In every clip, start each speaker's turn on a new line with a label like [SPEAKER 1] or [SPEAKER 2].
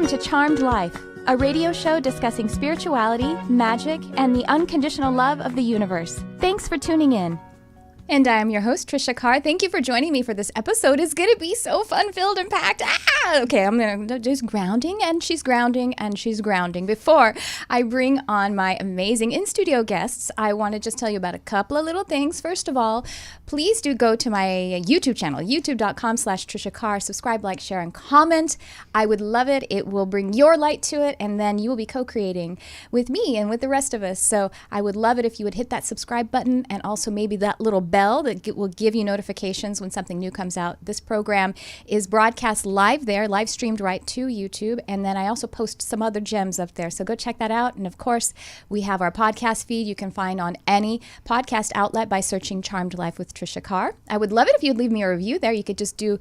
[SPEAKER 1] Welcome to Charmed Life, a radio show discussing spirituality, magic, and the unconditional love of the universe. Thanks for tuning in. And I am your host, Tricia Carr. Thank you for joining me for this episode. It's going to be so fun-filled and packed. Okay, I'm going to do grounding, and she's grounding, and she's grounding. Before I bring on my amazing in-studio guests, I want to just tell you about a couple of little things. First of all, please do go to my YouTube channel, youtube.com/Tricia Carr. Subscribe, like, share, and comment. I would love it. It will bring your light to it, and then you will be co-creating with me and with the rest of us. So I would love it if you would hit that subscribe button and also maybe that little bell that will give you notifications when something new comes out. This program is broadcast live there, live streamed right to YouTube, and then I also post some other gems up there, so go check that out. And of course, we have our podcast feed you can find on any podcast outlet by searching Charmed Life with Tricia Carr. I would love it if you'd leave me a review there. You could just do,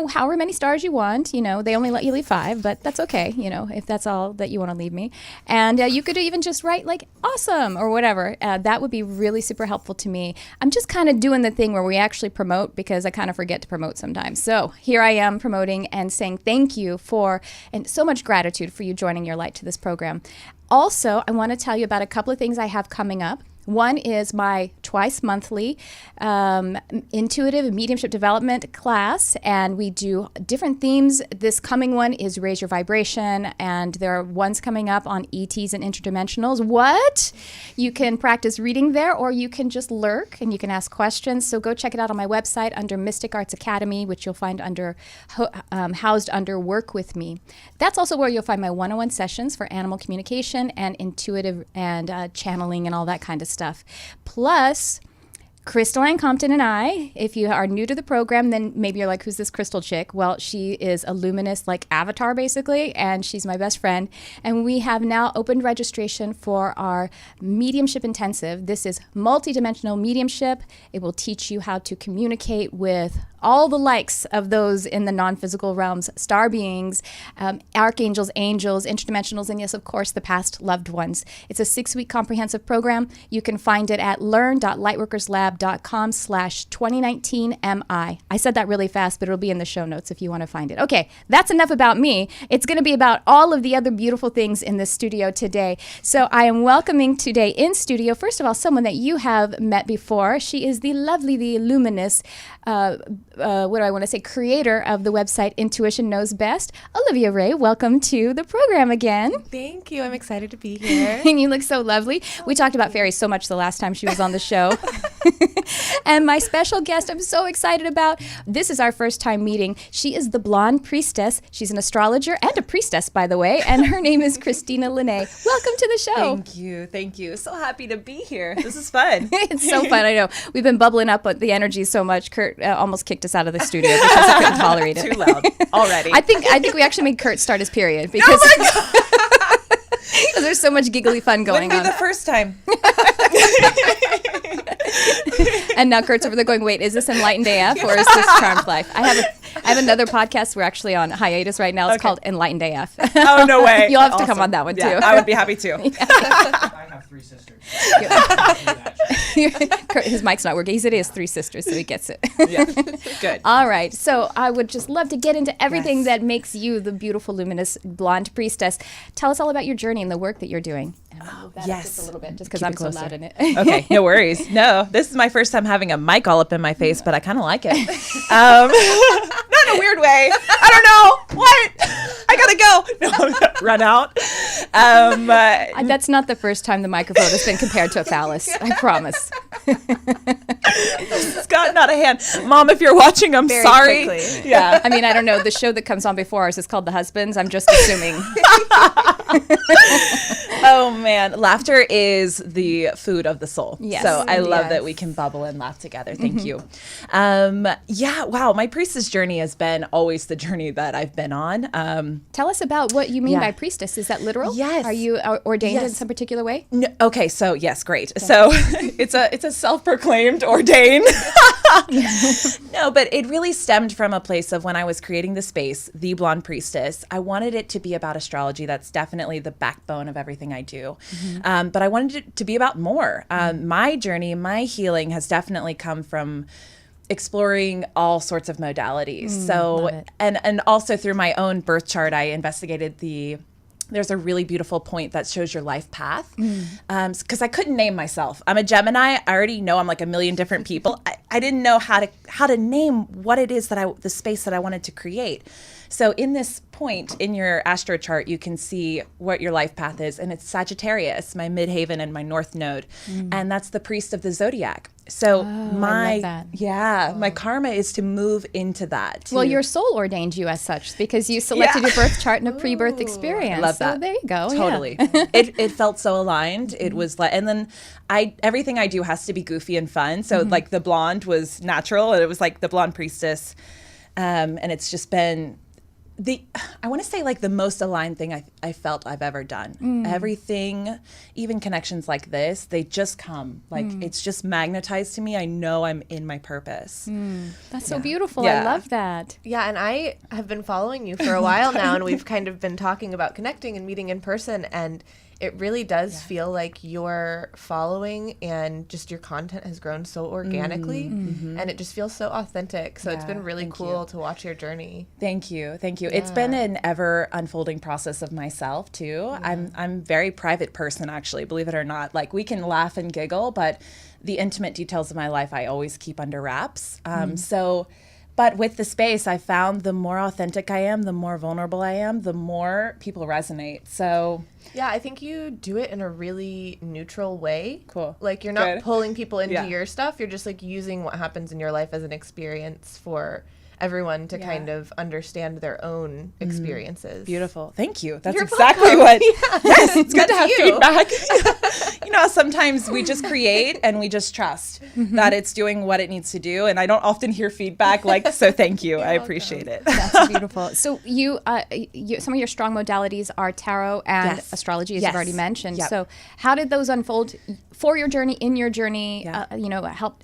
[SPEAKER 1] however many stars you want. They only let you leave 5, but that's okay, if that's all that you want to leave me. And you could even just write like awesome or whatever. That would be really super helpful to me. I'm just kind of doing the thing where we actually promote because I kind of forget to promote sometimes. So here I am promoting and saying thank you and so much gratitude for you joining your light to this program. Also, I want to tell you about a couple of things I have coming up. One is my twice monthly intuitive mediumship development class, and we do different themes. This coming one is Raise Your Vibration, and there are ones coming up on ETs and interdimensionals. What? You can practice reading there, or you can just lurk and you can ask questions. So go check it out on my website under Mystic Arts Academy, which you'll find housed under Work With Me. That's also where you'll find my one-on-one sessions for animal communication and intuitive and channeling and all that kind of stuff. Plus, Crystal Compton and I, if you are new to the program, then maybe you're like, who's this Crystal chick? Well, she is a luminous like avatar basically, and she's my best friend. And we have now opened registration for our mediumship intensive. This is multidimensional mediumship. It will teach you how to communicate with all the likes of those in the non-physical realms, star beings, archangels, angels, interdimensionals, and yes, of course, the past loved ones. It's a 6-week comprehensive program. You can find it at learn.lightworkerslab.com/2019MI. I said that really fast, but it'll be in the show notes if you want to find it. Okay, that's enough about me. It's going to be about all of the other beautiful things in this studio today. So I am welcoming today in studio, first of all, someone that you have met before. She is the lovely, the luminous, creator of the website Intuition Knows Best. Olivia Rae, welcome to the program again.
[SPEAKER 2] Thank you. I'm excited to be here.
[SPEAKER 1] And you look so lovely. We talked about fairies so much the last time she was on the show. And my special guest I'm so excited about. This is our first time meeting. She is the Blonde Priestess. She's an astrologer and a priestess, by the way. And her name is Christina Lanae. Welcome to the show.
[SPEAKER 2] Thank you. So happy to be here. This is fun.
[SPEAKER 1] It's so fun. I know. We've been bubbling up the energy so much. Kurt almost kicked us out of the studio because he couldn't tolerate it.
[SPEAKER 2] Too loud already.
[SPEAKER 1] I think we actually made Kurt start his period because there's so much giggly fun going
[SPEAKER 2] Wouldn't
[SPEAKER 1] on.
[SPEAKER 2] be the first time.
[SPEAKER 1] And now Kurt's over there going, wait, is this Enlightened AF or is this Charmed Life? I have another podcast. We're actually on hiatus right now. It's called Enlightened AF.
[SPEAKER 2] Oh, no way.
[SPEAKER 1] You'll have to come on that one, too.
[SPEAKER 2] I would be happy to.
[SPEAKER 3] I have 3 sisters.
[SPEAKER 1] Kurt, his mic's not working. He said he has 3 sisters, so he gets it.
[SPEAKER 2] Yeah, good.
[SPEAKER 1] All right. So I would just love to get into everything that makes you the beautiful, luminous, blonde priestess. Tell us all about your journey and the work that you're doing. And I'll move that up just a little bit, just because I'm so loud in it.
[SPEAKER 2] Okay, no worries. No, this is my first time having a mic all up in my face, but I kind of like it. Not in a weird way. I don't know. What? I gotta go. No, run out.
[SPEAKER 1] That's not the first time the microphone has been compared to a phallus. I promise.
[SPEAKER 2] It's gotten out of hand. Mom, if you're watching, I'm
[SPEAKER 1] Very
[SPEAKER 2] sorry.
[SPEAKER 1] quickly.
[SPEAKER 2] Yeah.
[SPEAKER 1] I mean, I don't know. The show that comes on before ours is called The Husbands. I'm just assuming.
[SPEAKER 2] Oh, man. Laughter is the food of the soul.
[SPEAKER 1] Yes.
[SPEAKER 2] So I love
[SPEAKER 1] Yes.
[SPEAKER 2] that we can bubble and laugh together. Thank you. Wow. My priestess journey has been always the journey that I've been on.
[SPEAKER 1] Tell us about what you mean
[SPEAKER 2] Yeah.
[SPEAKER 1] by priestess. Is that literal?
[SPEAKER 2] Yes.
[SPEAKER 1] Are you ordained in
[SPEAKER 2] Yes.
[SPEAKER 1] some particular way?
[SPEAKER 2] No, okay, so yes, great. Okay. So it's a self-proclaimed ordained. No, but it really stemmed from a place of when I was creating the space, the Blonde Priestess. I wanted it to be about astrology. That's definitely the backbone of everything I do. Mm-hmm. But I wanted it to be about more. My journey, my healing has definitely come from exploring all sorts of modalities. So, and also through my own birth chart, I investigated there's a really beautiful point that shows your life path. Because I couldn't name myself. I'm a Gemini. I already know I'm like a million different people. I didn't know how to name what it is the space that I wanted to create. So in this point in your astro chart, you can see what your life path is. And it's Sagittarius, my midhaven and my north node. And that's the priest of the zodiac. So my karma is to move into that.
[SPEAKER 1] Well, your soul ordained you as such because you selected your birth chart in a pre-birth experience.
[SPEAKER 2] I love that.
[SPEAKER 1] So there you go.
[SPEAKER 2] Totally.
[SPEAKER 1] Yeah.
[SPEAKER 2] It felt so aligned. It was like, and then everything I do has to be goofy and fun. So like the blonde was natural, and it was like the Blonde Priestess. And it's just been I want to say like the most aligned thing I felt I've ever done. Everything, even connections like this, they just come. Like it's just magnetized to me. I know I'm in my purpose.
[SPEAKER 1] That's so beautiful.
[SPEAKER 2] Yeah.
[SPEAKER 1] I love that.
[SPEAKER 4] Yeah, and I have been following you for a while now, and we've kind of been talking about connecting and meeting in person, and it really does feel like your following and just your content has grown so organically, and it just feels so authentic. So it's been really cool to watch your journey.
[SPEAKER 2] Thank you. Yeah. It's been an ever unfolding process of myself too. I'm a very private person, actually, believe it or not. Like we can laugh and giggle, but the intimate details of my life I always keep under wraps. But with the space, I found the more authentic I am, the more vulnerable I am, the more people resonate. So
[SPEAKER 4] yeah, I think you do it in a really neutral way.
[SPEAKER 2] Cool.
[SPEAKER 4] Like you're not pulling people into your stuff. You're just like using what happens in your life as an experience for everyone to kind of understand their own experiences.
[SPEAKER 2] Beautiful. Thank you. That's
[SPEAKER 4] You're
[SPEAKER 2] exactly
[SPEAKER 4] welcome.
[SPEAKER 2] what. Yes, it's good to have
[SPEAKER 4] you.
[SPEAKER 2] feedback. You know, sometimes we just create and we just trust that it's doing what it needs to do. And I don't often hear feedback like, so thank you. I appreciate it.
[SPEAKER 1] That's beautiful. So you, some of your strong modalities are tarot and astrology, as you've already mentioned.
[SPEAKER 2] Yep.
[SPEAKER 1] So how did those unfold for your journey, in your journey, help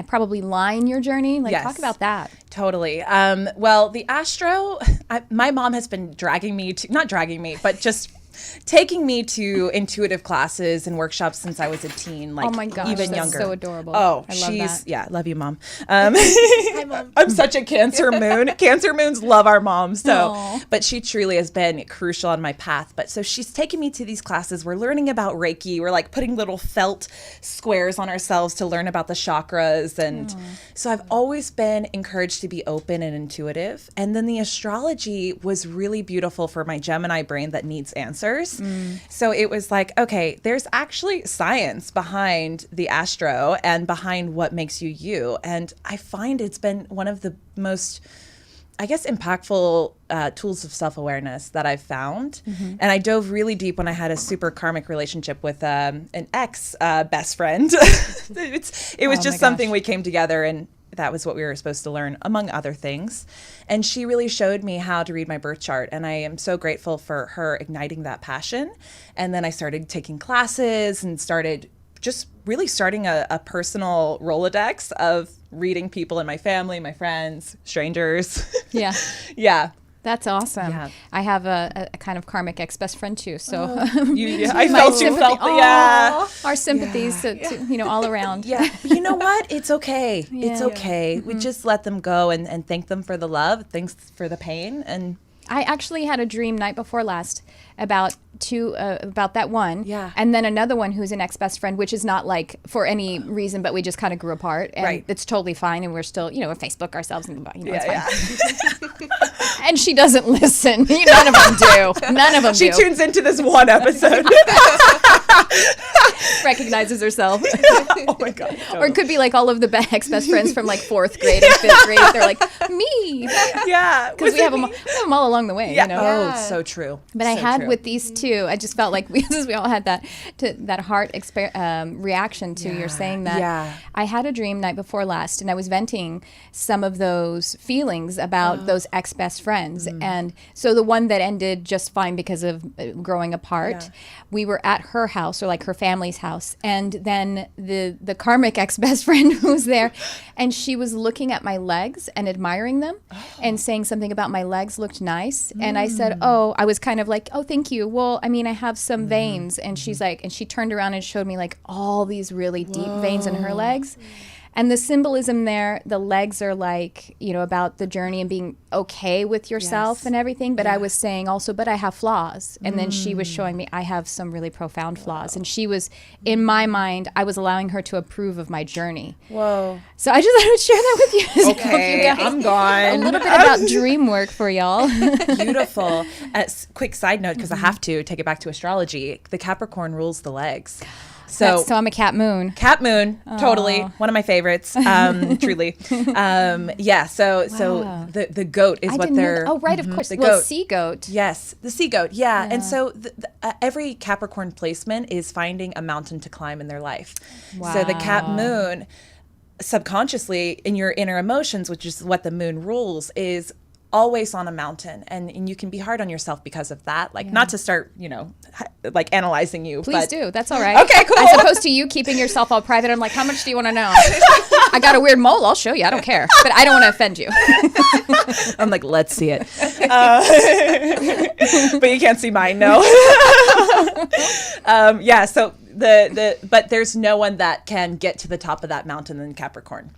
[SPEAKER 1] probably line your journey? Like, talk about that.
[SPEAKER 2] Totally. Well, the astro, my mom has been but just taking me to intuitive classes and workshops since I was a teen, like
[SPEAKER 1] oh my gosh,
[SPEAKER 2] even
[SPEAKER 1] that's
[SPEAKER 2] younger.
[SPEAKER 1] So adorable.
[SPEAKER 2] Oh,
[SPEAKER 1] I love that.
[SPEAKER 2] Yeah, love you, Mom.
[SPEAKER 4] Hi, Mom.
[SPEAKER 2] I'm such a Cancer moon. Cancer moons love our moms. So,
[SPEAKER 1] Aww.
[SPEAKER 2] but she truly has been crucial on my path. But so she's taking me to these classes. We're learning about Reiki. We're like putting little felt squares on ourselves to learn about the chakras. And so I've always been encouraged to be open and intuitive. And then the astrology was really beautiful for my Gemini brain that needs answers. So it was like, okay, there's actually science behind the astro and behind what makes you you. And I find it's been one of the most, I guess, impactful tools of self-awareness that I've found. And I dove really deep when I had a super karmic relationship with an ex best friend. It was just something we came together, and that was what we were supposed to learn, among other things. And she really showed me how to read my birth chart. And I am so grateful for her igniting that passion. And then I started taking classes and started starting a personal Rolodex of reading people in my family, my friends, strangers.
[SPEAKER 1] Yeah.
[SPEAKER 2] Yeah.
[SPEAKER 1] That's awesome.
[SPEAKER 2] Yeah.
[SPEAKER 1] I have a kind of karmic ex-best friend too, so
[SPEAKER 2] I felt you felt the,
[SPEAKER 1] our sympathies to all around.
[SPEAKER 2] Yeah. You know what? It's okay. It's okay. We just let them go and thank them for the love, thanks for the pain. And
[SPEAKER 1] I actually had a dream night before last about that one, and then another one who's an ex-best friend, which is not like for any reason, but we just kind of grew apart, and it's totally fine, and we're still, we Facebook ourselves, and it's fine. And she doesn't listen. None of them do. None of them do.
[SPEAKER 2] She tunes into this one episode.
[SPEAKER 1] Recognizes herself.
[SPEAKER 2] Oh my God. Totally.
[SPEAKER 1] Or it could be like all of the ex-best friends from like 4th grade and 5th grade. They're like, me.
[SPEAKER 2] Yeah.
[SPEAKER 1] Because we have them all along the way,
[SPEAKER 2] Oh, it's so true.
[SPEAKER 1] But I had with these two, I just felt like we all had that heart reaction to your saying that.
[SPEAKER 2] Yeah.
[SPEAKER 1] I had a dream night before last, and I was venting some of those feelings about those ex-best friends. And so the one that ended just fine because of growing apart, we were at her house, or like her family's house, and then the karmic ex-best friend who was there, and she was looking at my legs and admiring them and saying something about my legs looked nice. And I said, I was kind of like, oh, thank you. Well, I mean, I have some veins. And she's like, and she turned around and showed me like all these really deep veins in her legs. And the symbolism there, the legs are like, about the journey and being okay with yourself and everything. But I was saying also, but I have flaws. And then she was showing me I have some really profound flaws. And she was, in my mind, I was allowing her to approve of my journey.
[SPEAKER 2] Whoa.
[SPEAKER 1] So I just thought I would share that with you.
[SPEAKER 2] Okay, I'm gone.
[SPEAKER 1] A little bit about dream work for y'all.
[SPEAKER 2] Beautiful. Quick side note, because I have to take it back to astrology. The Capricorn rules the legs. So
[SPEAKER 1] I'm a cat moon.
[SPEAKER 2] Cat moon, totally. One of my favorites, truly. So the goat is what they're...
[SPEAKER 1] Oh, right, of course.
[SPEAKER 2] The
[SPEAKER 1] well,
[SPEAKER 2] goat.
[SPEAKER 1] sea goat.
[SPEAKER 2] Yes, the sea goat, yeah. And so every Capricorn placement is finding a mountain to climb in their life.
[SPEAKER 1] Wow.
[SPEAKER 2] So the cat moon, subconsciously, in your inner emotions, which is what the moon rules, is always on a mountain, and you can be hard on yourself because of that. Like, not to start, like analyzing you.
[SPEAKER 1] Please do. That's all right.
[SPEAKER 2] Okay, cool.
[SPEAKER 1] As opposed to you keeping yourself all private. I'm like, how much do you want to know? I got a weird mole. I'll show you. I don't care. But I don't want to offend you.
[SPEAKER 2] I'm like, let's see it. But you can't see mine, no. So but there's no one that can get to the top of that mountain in Capricorn.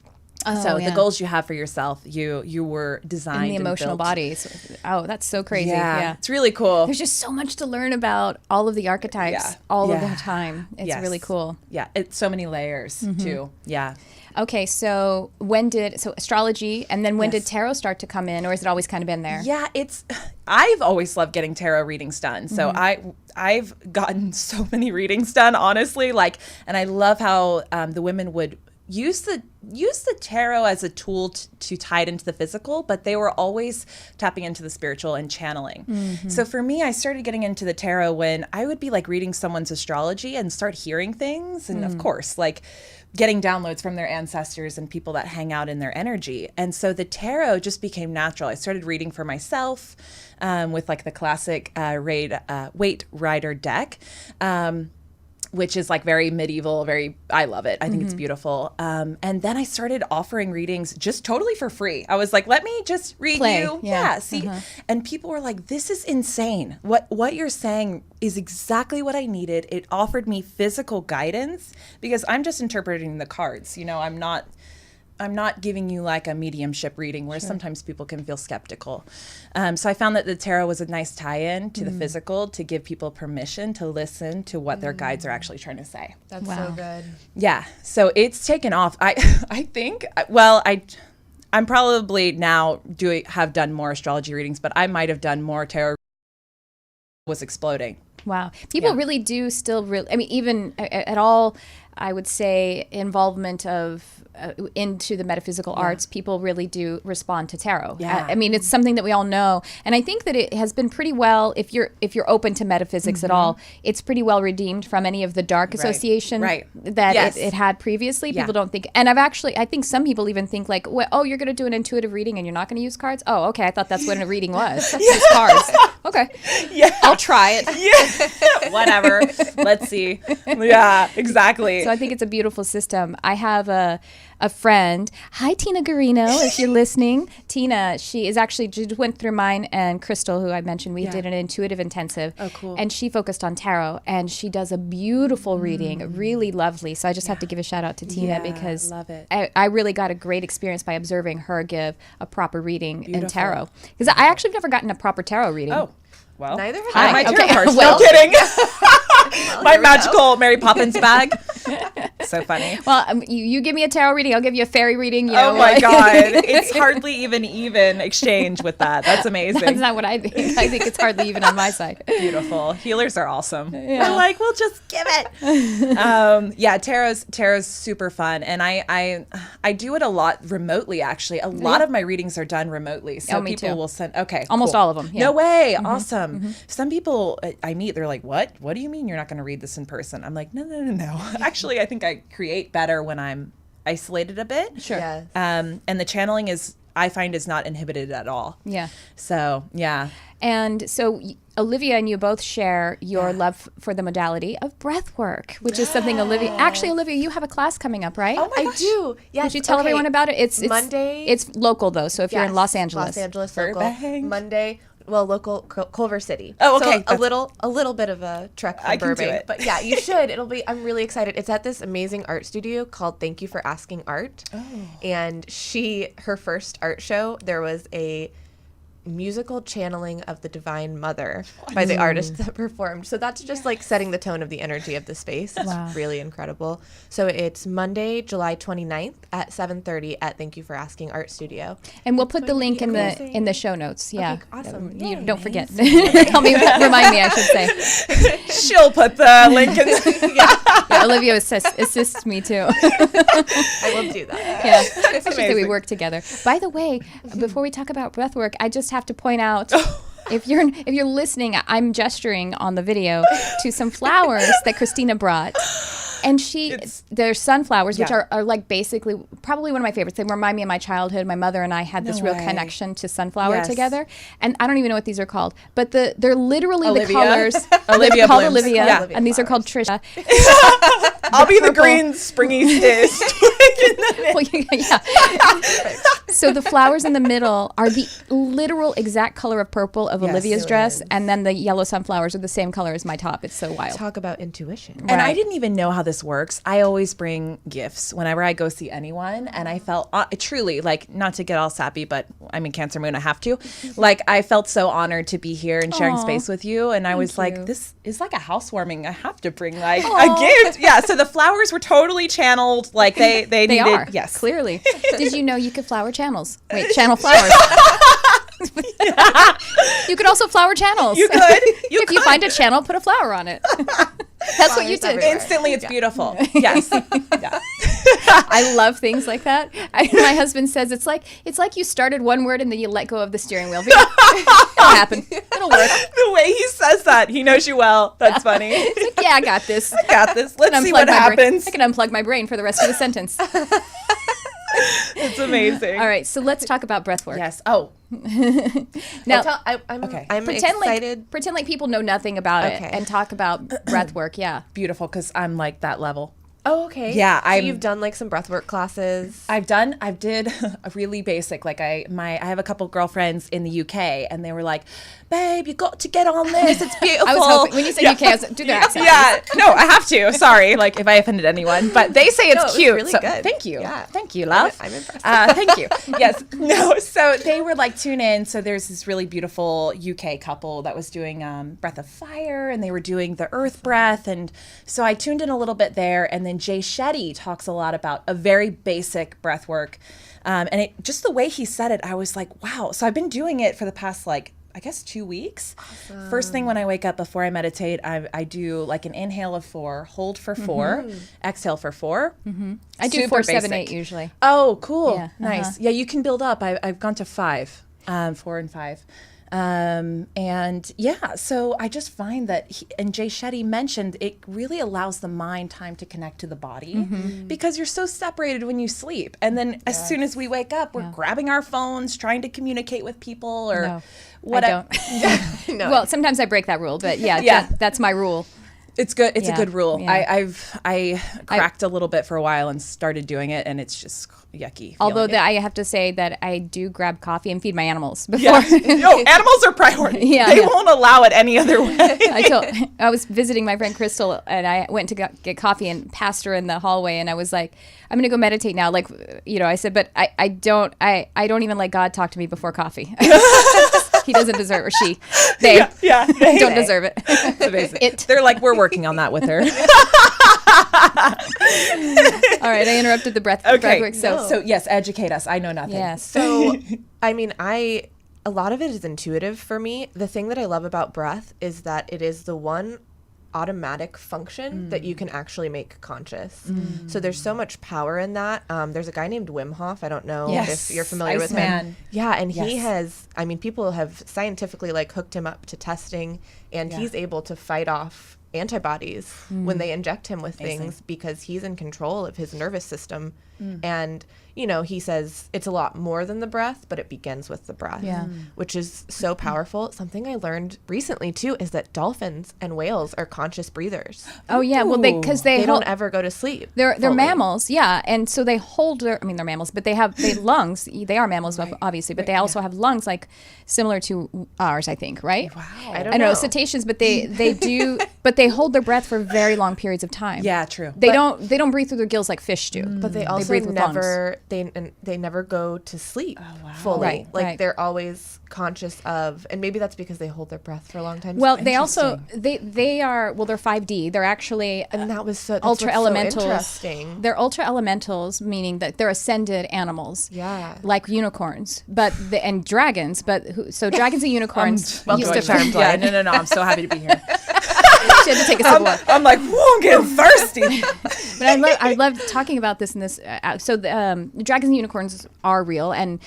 [SPEAKER 2] So the goals you have for yourself, you were designed
[SPEAKER 1] in the emotional
[SPEAKER 2] built.
[SPEAKER 1] bodies. Oh, that's so crazy.
[SPEAKER 2] Yeah, it's really cool.
[SPEAKER 1] There's just so much to learn about all of the archetypes all of the time. It's really cool.
[SPEAKER 2] Yeah, it's so many layers too. Yeah.
[SPEAKER 1] Okay, so astrology, and then when did tarot start to come in, or has it always kind of been there?
[SPEAKER 2] Yeah, I've always loved getting tarot readings done. So I've gotten so many readings done, honestly. And I love how the women would use the tarot as a tool to tie it into the physical, but they were always tapping into the spiritual and channeling. So for me, I started getting into the tarot when I would be like reading someone's astrology and start hearing things, and of course, like getting downloads from their ancestors and people that hang out in their energy. And so the tarot just became natural. I started reading for myself with like the classic Waite Rider deck. Which is like very medieval, I love it. I think it's beautiful. And then I started offering readings just totally for free. I was like, let me just read you. Yeah. See, and people were like, this is insane. What you're saying is exactly what I needed. It offered me physical guidance because I'm just interpreting the cards. I'm not giving you like a mediumship reading where sometimes people can feel skeptical. So I found that the tarot was a nice tie-in to the physical to give people permission to listen to what their guides are actually trying to say.
[SPEAKER 4] That's so good.
[SPEAKER 2] Yeah. So it's taken off. I think, I'm probably now have done more astrology readings, but I might have done more tarot was exploding.
[SPEAKER 1] Wow. People really do still even at all, I would say, involvement of into the metaphysical arts, people really do respond to tarot.
[SPEAKER 2] Yeah.
[SPEAKER 1] It's something that we all know, and I think that it has been pretty well, if you're open to metaphysics at all, it's pretty well redeemed from any of the dark association that it had previously. People don't think, and I think some people even think like, well, you're going to do an intuitive reading and you're not going to use cards? Oh, okay, I thought that's what a reading was. Use cards. Okay. Yeah. I'll try it.
[SPEAKER 2] Yeah. Whatever. Let's see. Yeah, exactly.
[SPEAKER 1] So I think it's a beautiful system. I have a friend. Hi, Tina Garino, if you're listening. Tina, she just went through mine and Crystal, who I mentioned. We did an intuitive intensive.
[SPEAKER 2] Oh, cool.
[SPEAKER 1] And she focused on tarot, and she does a beautiful reading, really lovely. So I just have to give a shout out to Tina because
[SPEAKER 2] love it.
[SPEAKER 1] I really got a great experience by observing her give a proper reading in tarot. Because I actually have never gotten a proper tarot reading.
[SPEAKER 2] Oh. Well,
[SPEAKER 4] neither have
[SPEAKER 2] I.
[SPEAKER 4] I.
[SPEAKER 2] My tarot
[SPEAKER 1] Okay.
[SPEAKER 2] cards.
[SPEAKER 1] Well,
[SPEAKER 2] No kidding.
[SPEAKER 4] Well,
[SPEAKER 2] My
[SPEAKER 4] here we
[SPEAKER 2] magical Mary Poppins bag. So funny.
[SPEAKER 1] Well, you give me a tarot reading, I'll give you a fairy reading.
[SPEAKER 2] Oh my God. It's hardly even exchange with that. That's amazing.
[SPEAKER 1] That's not what I think. I think it's hardly even on my side.
[SPEAKER 2] Beautiful. Healers are awesome.
[SPEAKER 1] Yeah.
[SPEAKER 2] We're like, we'll just give it. Tarot's super fun. And I do it a lot remotely, actually. A lot of my readings are done remotely. So
[SPEAKER 1] me
[SPEAKER 2] people
[SPEAKER 1] too.
[SPEAKER 2] will send, okay.
[SPEAKER 1] Almost
[SPEAKER 2] cool.
[SPEAKER 1] all of them. Yeah.
[SPEAKER 2] No way. Awesome. Some people I meet, they're like, what? What do you mean you're not going to read this in person? I'm like, no. Actually, I think I create better when I'm isolated a bit.
[SPEAKER 1] Sure.
[SPEAKER 4] Yes.
[SPEAKER 2] And the channeling I find is not inhibited at all.
[SPEAKER 1] Yeah.
[SPEAKER 2] So, yeah.
[SPEAKER 1] And so Olivia and you both share your love for the modality of breathwork, which is something Olivia, you have a class coming up, right?
[SPEAKER 2] Oh my
[SPEAKER 4] I
[SPEAKER 2] gosh.
[SPEAKER 4] do. Yes.
[SPEAKER 1] Would you tell everyone about it? It's
[SPEAKER 4] Monday.
[SPEAKER 1] It's local though. So if you're in Los Angeles.
[SPEAKER 4] Los Angeles local.
[SPEAKER 2] Burbank.
[SPEAKER 4] Monday. local Culver City.
[SPEAKER 2] Oh, okay.
[SPEAKER 4] So a little bit of a trek from
[SPEAKER 2] I can do
[SPEAKER 4] Burbank.
[SPEAKER 2] it.
[SPEAKER 4] But yeah, you should. I'm really excited. It's at this amazing art studio called Thank You for Asking Art. Oh. And her first art show, there was a musical channeling of the Divine Mother by the artist that performed. So that's just like setting the tone of the energy of the space. It's really incredible. So it's Monday, July 29th at 7:30 at Thank You for Asking Art Studio.
[SPEAKER 1] And we'll put the link in the show notes. Yeah.
[SPEAKER 4] Okay, awesome.
[SPEAKER 1] You don't forget. Remind me, I should say.
[SPEAKER 2] She'll put the link in the
[SPEAKER 1] Yeah, Olivia assists me too.
[SPEAKER 4] I will do that.
[SPEAKER 1] Yeah, especially that we work together. By the way, before we talk about breathwork, I just have to point out, if you're listening, I'm gesturing on the video to some flowers that Christina brought. And they're sunflowers, which are like basically probably one of my favorites. They remind me of my childhood. My mother and I had this real connection to sunflower together. And I don't even know what these are called, but they're literally the colors.
[SPEAKER 2] Olivia
[SPEAKER 1] called
[SPEAKER 2] blooms.
[SPEAKER 1] Olivia,
[SPEAKER 2] Yeah.
[SPEAKER 1] and these are called Tricia.
[SPEAKER 2] I'll be the green springy cyst.
[SPEAKER 1] Well, yeah. So the flowers in the middle are the literal exact color of purple of Olivia's dress, and then the yellow sunflowers are the same color as my top. It's so wild.
[SPEAKER 4] Talk about intuition.
[SPEAKER 2] And I didn't even know how this works. I always bring gifts whenever I go see anyone, and I felt truly, like, not to get all sappy, but I'm in Cancer Moon, I have to. Like, I felt so honored to be here and sharing space with you, and I was like, this is like a housewarming. I have to bring like a gift. Yeah. So the flowers were totally channeled. Like they needed.
[SPEAKER 1] Are.
[SPEAKER 2] Yes.
[SPEAKER 1] Clearly. Did you know you could flower channels? Wait, channel flowers. You could also flower channels.
[SPEAKER 2] You could.
[SPEAKER 1] If you find a channel, put a flower on it. That's what you did.
[SPEAKER 4] everywhere.
[SPEAKER 2] Instantly, it's beautiful. Yes. Yeah.
[SPEAKER 1] I love things like that. My husband says it's like you started one word and then you let go of the steering wheel. It'll happen. It'll work.
[SPEAKER 2] The way he says that, he knows you well. That's funny.
[SPEAKER 1] It's like, yeah, I got this.
[SPEAKER 2] I got this. Let's see what happens.
[SPEAKER 1] I can unplug my brain for the rest of the sentence.
[SPEAKER 2] It's amazing.
[SPEAKER 1] All right, so let's talk about breathwork.
[SPEAKER 2] Yes. Oh.
[SPEAKER 1] Now,
[SPEAKER 4] I'm
[SPEAKER 1] pretend
[SPEAKER 4] excited.
[SPEAKER 1] like people know nothing about it and talk about breathwork. Yeah.
[SPEAKER 2] Beautiful, because I'm like that level.
[SPEAKER 4] Oh, okay.
[SPEAKER 2] Yeah,
[SPEAKER 4] so you've done like some breathwork classes.
[SPEAKER 2] I did a really basic, like I have a couple girlfriends in the UK, and they were like, babe, you got to get on this. It's beautiful.
[SPEAKER 1] I was hoping, when you said UK, I was like, do their accent.
[SPEAKER 2] Yeah, no, I have to. Sorry, like if I offended anyone, but they say it's cute.
[SPEAKER 4] Really
[SPEAKER 2] so
[SPEAKER 4] good.
[SPEAKER 2] Thank you.
[SPEAKER 4] Yeah.
[SPEAKER 2] Thank you, love.
[SPEAKER 4] I'm impressed.
[SPEAKER 2] Thank you. Yes. No, so they were like, tune in. So there's this really beautiful UK couple that was doing Breath of Fire, and they were doing the earth breath. And so I tuned in a little bit there. And then Jay Shetty talks a lot about a very basic breath work. And just the way he said it, I was like, wow. So I've been doing it for the past, like, I guess 2 weeks. Awesome. First thing when I wake up before I meditate, I do like an inhale of 4, hold for 4, exhale for 4.
[SPEAKER 1] I do 4, 7, 8 usually.
[SPEAKER 2] Oh, cool.
[SPEAKER 1] Yeah.
[SPEAKER 2] Nice. Yeah, you can build up. I've gone to 5, 4 and 5. And yeah, so I just find that, and Jay Shetty mentioned, it really allows the mind time to connect to the body because you're so separated when you sleep. And then as soon as we wake up, we're grabbing our phones, trying to communicate with people or
[SPEAKER 1] I don't.
[SPEAKER 4] No.
[SPEAKER 1] Well, sometimes I break that rule, but yeah. That's my rule.
[SPEAKER 2] It's good. It's a good rule.
[SPEAKER 1] Yeah.
[SPEAKER 2] I cracked a little bit for a while and started doing it, and it's just yucky.
[SPEAKER 1] Although I have to say that I do grab coffee and feed my animals before.
[SPEAKER 2] Yeah. No, animals are priority. They won't allow it any other way.
[SPEAKER 1] I was visiting my friend Crystal, and I went to get coffee and passed her in the hallway, and I was like, I'm gonna go meditate now. Like, I said, but I don't even let God talk to me before coffee. He doesn't deserve, or she, they don't deserve it.
[SPEAKER 2] It's amazing. They're like, we're working on that with her.
[SPEAKER 1] All right, I interrupted the breathwork.
[SPEAKER 2] So yes, educate us. I know nothing.
[SPEAKER 1] Yes.
[SPEAKER 4] So, I mean, a lot of it is intuitive for me. The thing that I love about breath is that it is the one automatic function that you can actually make conscious. So there's so much power in that. There's a guy named Wim Hof. I don't know if you're familiar with him. Yeah, and he has, people have scientifically like hooked him up to testing, and he's able to fight off antibodies when they inject him with things because he's in control of his nervous system. And, you know, he says it's a lot more than the breath, but it begins with the breath, which is so powerful. Something I learned recently, too, is that dolphins and whales are conscious breathers.
[SPEAKER 1] Oh, yeah. Well, because they
[SPEAKER 4] don't ever go to sleep.
[SPEAKER 1] They're mammals, yeah. And so they hold they're mammals, but they have lungs. They are mammals, obviously, but they also have lungs like similar to ours, I think, right?
[SPEAKER 4] Wow. I don't
[SPEAKER 1] know. Cetaceans, but they do, but they hold their breath for very long periods of time.
[SPEAKER 2] Yeah, true.
[SPEAKER 1] They don't breathe through their gills like fish do.
[SPEAKER 4] But they also
[SPEAKER 1] breathe with lungs.
[SPEAKER 4] they never go to sleep fully.
[SPEAKER 1] Right.
[SPEAKER 4] They're always conscious of, and maybe that's because they hold their breath for a long time.
[SPEAKER 1] Well, they also they are they're 5D. They're actually
[SPEAKER 4] and that's
[SPEAKER 1] ultra elementals.
[SPEAKER 4] So interesting.
[SPEAKER 1] They're ultra elementals, meaning that they're ascended animals.
[SPEAKER 4] Yeah,
[SPEAKER 1] like unicorns, and dragons. So dragons and unicorns.
[SPEAKER 4] Welcome to Charmed Life.
[SPEAKER 2] Yeah, no. I'm so happy to be here.
[SPEAKER 1] She had to take a sip of water.
[SPEAKER 2] I'm like, whoa, I'm getting thirsty.
[SPEAKER 1] But I love talking about this in this. So the dragons and unicorns are real and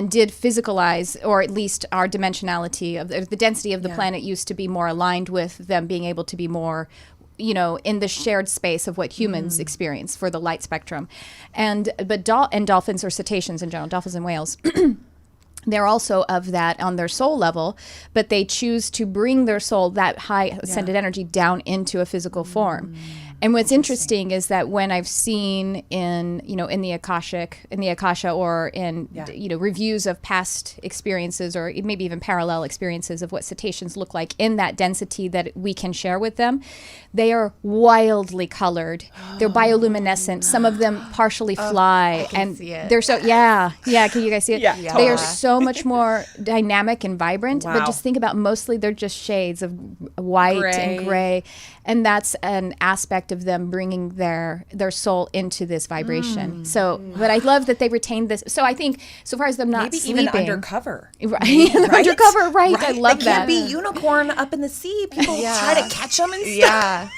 [SPEAKER 1] did physicalize, or at least our dimensionality of the density of the planet used to be more aligned with them being able to be more, you know, in the shared space of what humans experience for the light spectrum, and dolphins or cetaceans in general, dolphins and whales. They're also of that on their soul level, but they choose to bring their soul, that high ascended energy, down into a physical form. And what's interesting is that when I've seen in the Akasha, or in reviews of past experiences, or maybe even parallel experiences of what cetaceans look like in that density that we can share with them, they are wildly colored. They're bioluminescent. Some of them partially fly, and
[SPEAKER 4] see it.
[SPEAKER 1] they're so Can you guys see it?
[SPEAKER 2] Yeah,
[SPEAKER 1] They are so much more dynamic and vibrant.
[SPEAKER 2] Wow.
[SPEAKER 1] But just think about, mostly they're just shades of white and gray. And that's an aspect of them bringing their soul into this vibration. But I love that they retained this. So I think, so far as them not
[SPEAKER 2] maybe
[SPEAKER 1] sleeping,
[SPEAKER 2] even undercover.
[SPEAKER 1] right? Undercover, right? I love
[SPEAKER 2] they
[SPEAKER 1] that.
[SPEAKER 2] can't be unicorn up in the sea. People try to catch them and stuff.
[SPEAKER 4] Yeah.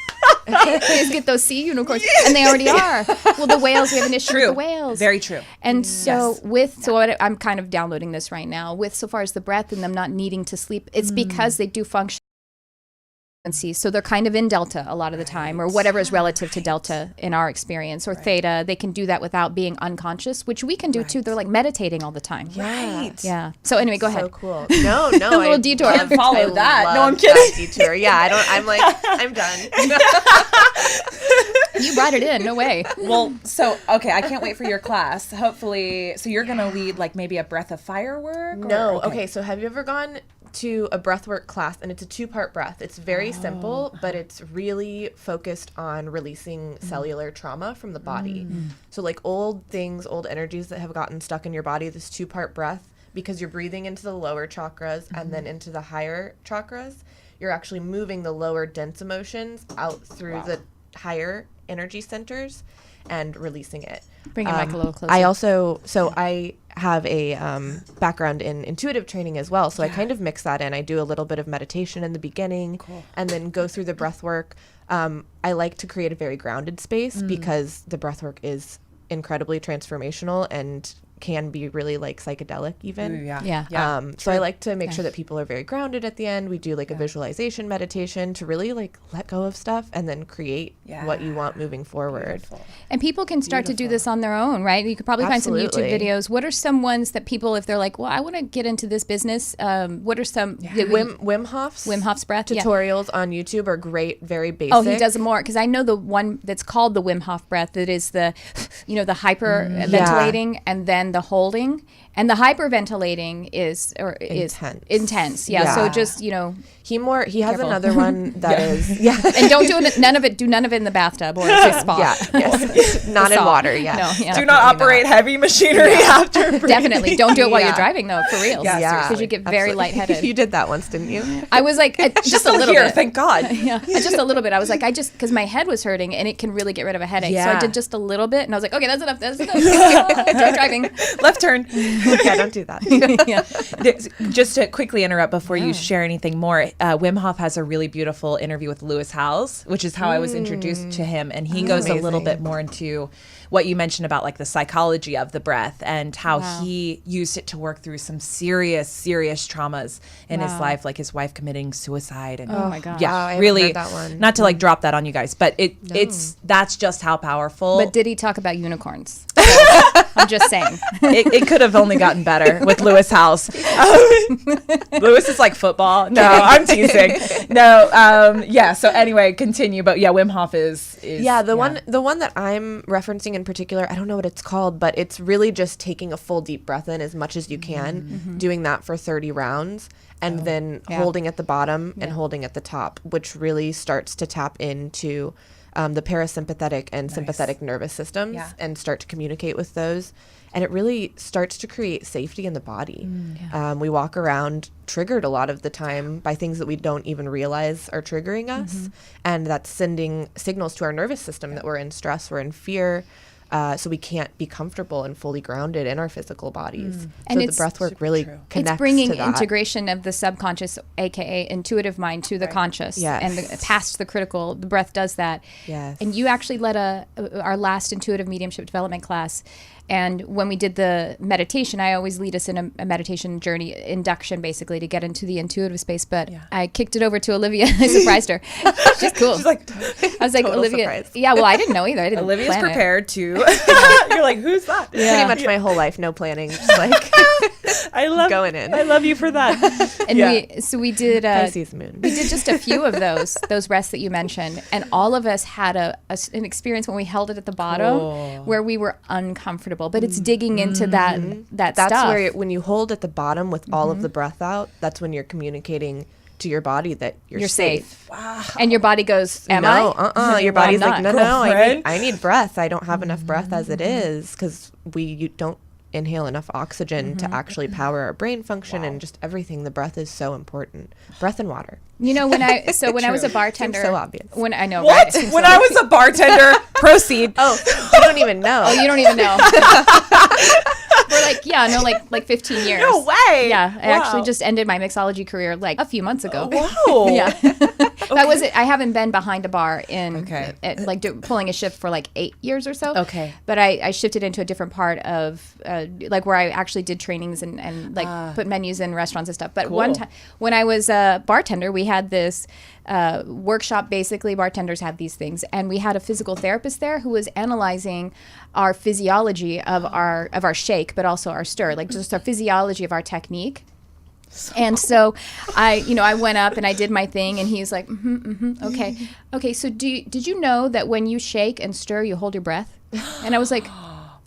[SPEAKER 1] Please get those sea unicorns, and they already are. Well, the whales, we have an issue with the whales.
[SPEAKER 2] Very true.
[SPEAKER 1] And so I'm kind of downloading this right now. With so far as the breath and them not needing to sleep, it's because they do function. So they're kind of in delta a lot of the time, or whatever is relative to delta in our experience, or theta. They can do that without being unconscious, which we can do too. They're like meditating all the time.
[SPEAKER 2] Right.
[SPEAKER 1] Yeah. So anyway, go ahead.
[SPEAKER 4] So cool. No.
[SPEAKER 1] A little detour.
[SPEAKER 2] I can't follow that. No, I'm
[SPEAKER 4] kidding.
[SPEAKER 2] kidding.
[SPEAKER 4] Detour. Yeah, I'm done.
[SPEAKER 1] You brought it in. No way.
[SPEAKER 2] Well, so, okay, I can't wait for your class. Hopefully, so you're going to lead like maybe a breath of firework?
[SPEAKER 4] No. Okay, so have you ever gone to a breathwork class? And it's a 2-part breath. It's very simple, but it's really focused on releasing cellular trauma from the body. So like old energies that have gotten stuck in your body, this 2-part breath, because you're breathing into the lower chakras and then into the higher chakras, you're actually moving the lower dense emotions out through the higher energy centers and releasing it.
[SPEAKER 1] Bring your mic a little closer.
[SPEAKER 4] I have a background in intuitive training as well, so I kind of mix that in. I do a little bit of meditation in the beginning, and then go through the breath work. I like to create a very grounded space because the breath work is incredibly transformational and can be really like psychedelic even. So I like to make sure that people are very grounded at the end. We do like a visualization meditation to really like let go of stuff and then create what you want moving forward.
[SPEAKER 2] Beautiful.
[SPEAKER 1] And people can start to do this on their own, right? You could probably find some YouTube videos. What are some ones that people, if they're like, well, I want to get into this business, what are some
[SPEAKER 4] Wim Hof's
[SPEAKER 1] breath
[SPEAKER 4] tutorials on YouTube are great, very basic.
[SPEAKER 1] Oh, he does more, because I know the one that's called the Wim Hof breath. That is the hyper ventilating and then the holding, and the hyperventilating is intense. Yeah. So just he
[SPEAKER 4] has another one that is
[SPEAKER 1] and don't do it. None of it in the bathtub or a spa.
[SPEAKER 4] Not in water.
[SPEAKER 2] Do not operate heavy machinery after breathing.
[SPEAKER 1] Definitely don't do it while you're driving though, for real.
[SPEAKER 4] Because
[SPEAKER 1] you get very lightheaded.
[SPEAKER 4] You did that once, didn't you?
[SPEAKER 1] I was like just a little bit.
[SPEAKER 2] Thank God.
[SPEAKER 1] Just a little bit. I was like, because my head was hurting and it can really get rid of a headache. So I did just a little bit and I was like, okay, that's enough. Try driving.
[SPEAKER 2] Left turn.
[SPEAKER 4] Yeah, don't do that.
[SPEAKER 2] Just to quickly interrupt before you share anything more, Wim Hof has a really beautiful interview with Lewis Howes, which is how I was introduced to him. And he goes a little bit more into what you mentioned about like the psychology of the breath and how he used it to work through some serious traumas in his life, like his wife committing suicide. And
[SPEAKER 1] Oh my gosh.
[SPEAKER 2] yeah,
[SPEAKER 4] I haven't
[SPEAKER 2] really,
[SPEAKER 4] heard that one.
[SPEAKER 2] not to like drop that on you guys, but that's just how powerful.
[SPEAKER 1] But did he talk about unicorns? I'm just saying.
[SPEAKER 2] It could have only gotten better with Lewis Howes. Lewis is like football. No, I'm teasing. No, yeah. So anyway, continue. But yeah, Wim Hof is
[SPEAKER 4] the one that I'm referencing in particular, I don't know what it's called, but it's really just taking a full deep breath in as much as you can, doing that for 30 rounds, and then holding at the bottom and holding at the top, which really starts to tap into the parasympathetic and sympathetic nervous systems and start to communicate with those. And it really starts to create safety in the body. We walk around triggered a lot of the time by things that we don't even realize are triggering us. And that's sending signals to our nervous system that we're in stress, we're in fear. So we can't be comfortable and fully grounded in our physical bodies.
[SPEAKER 1] And
[SPEAKER 4] so
[SPEAKER 1] it's
[SPEAKER 4] the breath work really connects
[SPEAKER 1] It's bringing
[SPEAKER 4] to that.
[SPEAKER 1] integration of the subconscious, aka intuitive mind, to the conscious, and past the critical. The breath does that.
[SPEAKER 4] Yes.
[SPEAKER 1] And you actually led our last intuitive mediumship development class. And when we did the meditation, I always lead us in a meditation journey, induction basically, to get into the intuitive space. But I kicked it over to Olivia. I surprised her. She's cool.
[SPEAKER 2] She's like,
[SPEAKER 1] I was like, Olivia.
[SPEAKER 4] surprise.
[SPEAKER 1] Yeah, well, I didn't know either. I didn't
[SPEAKER 2] Olivia's
[SPEAKER 1] plan it.
[SPEAKER 2] prepared to. You're like, who's that?
[SPEAKER 4] Pretty much my whole life, no planning, just like
[SPEAKER 2] I love
[SPEAKER 4] going in.
[SPEAKER 2] I love you for that.
[SPEAKER 1] And we did
[SPEAKER 4] Pisces moon.
[SPEAKER 1] we did just a few of those rests that you mentioned, and all of us had an experience when we held it at the bottom where we were uncomfortable. But it's digging into that
[SPEAKER 4] That's
[SPEAKER 1] stuff.
[SPEAKER 4] where when you hold at the bottom with all of the breath out, that's when you're communicating to your body that you're
[SPEAKER 1] safe. Wow. And your body goes, "Am I?"
[SPEAKER 4] Your
[SPEAKER 1] Well,
[SPEAKER 4] body's
[SPEAKER 1] I'm
[SPEAKER 4] like,
[SPEAKER 1] not.
[SPEAKER 4] no, I need breath. I don't have enough breath as it is, because you don't inhale enough oxygen to actually power our brain function and just everything. The breath is so important. Breath and water.
[SPEAKER 1] You know, when I was a bartender,
[SPEAKER 4] Seems so obvious.
[SPEAKER 1] When I know,
[SPEAKER 2] What?
[SPEAKER 1] right?
[SPEAKER 2] When I was a bartender, proceed.
[SPEAKER 4] Oh, you don't even know.
[SPEAKER 1] Oh, you don't even know. We're like 15 years.
[SPEAKER 2] No way.
[SPEAKER 1] Yeah, I
[SPEAKER 2] Wow.
[SPEAKER 1] actually just ended my mixology career like a few months ago.
[SPEAKER 2] Wow.
[SPEAKER 1] Yeah. That was it. I haven't been behind a bar in pulling a shift for like 8 years or so.
[SPEAKER 2] Okay.
[SPEAKER 1] But I shifted into a different part of like where I actually did trainings and like put menus in restaurants and stuff. But one time when I was a bartender, we had this workshop. Basically, bartenders have these things, and we had a physical therapist there who was analyzing our physiology of our shake, but also our stir, like just our physiology of our technique. And so I went up and I did my thing, and he's like, okay. So did you know that when you shake and stir, you hold your breath? And I was like,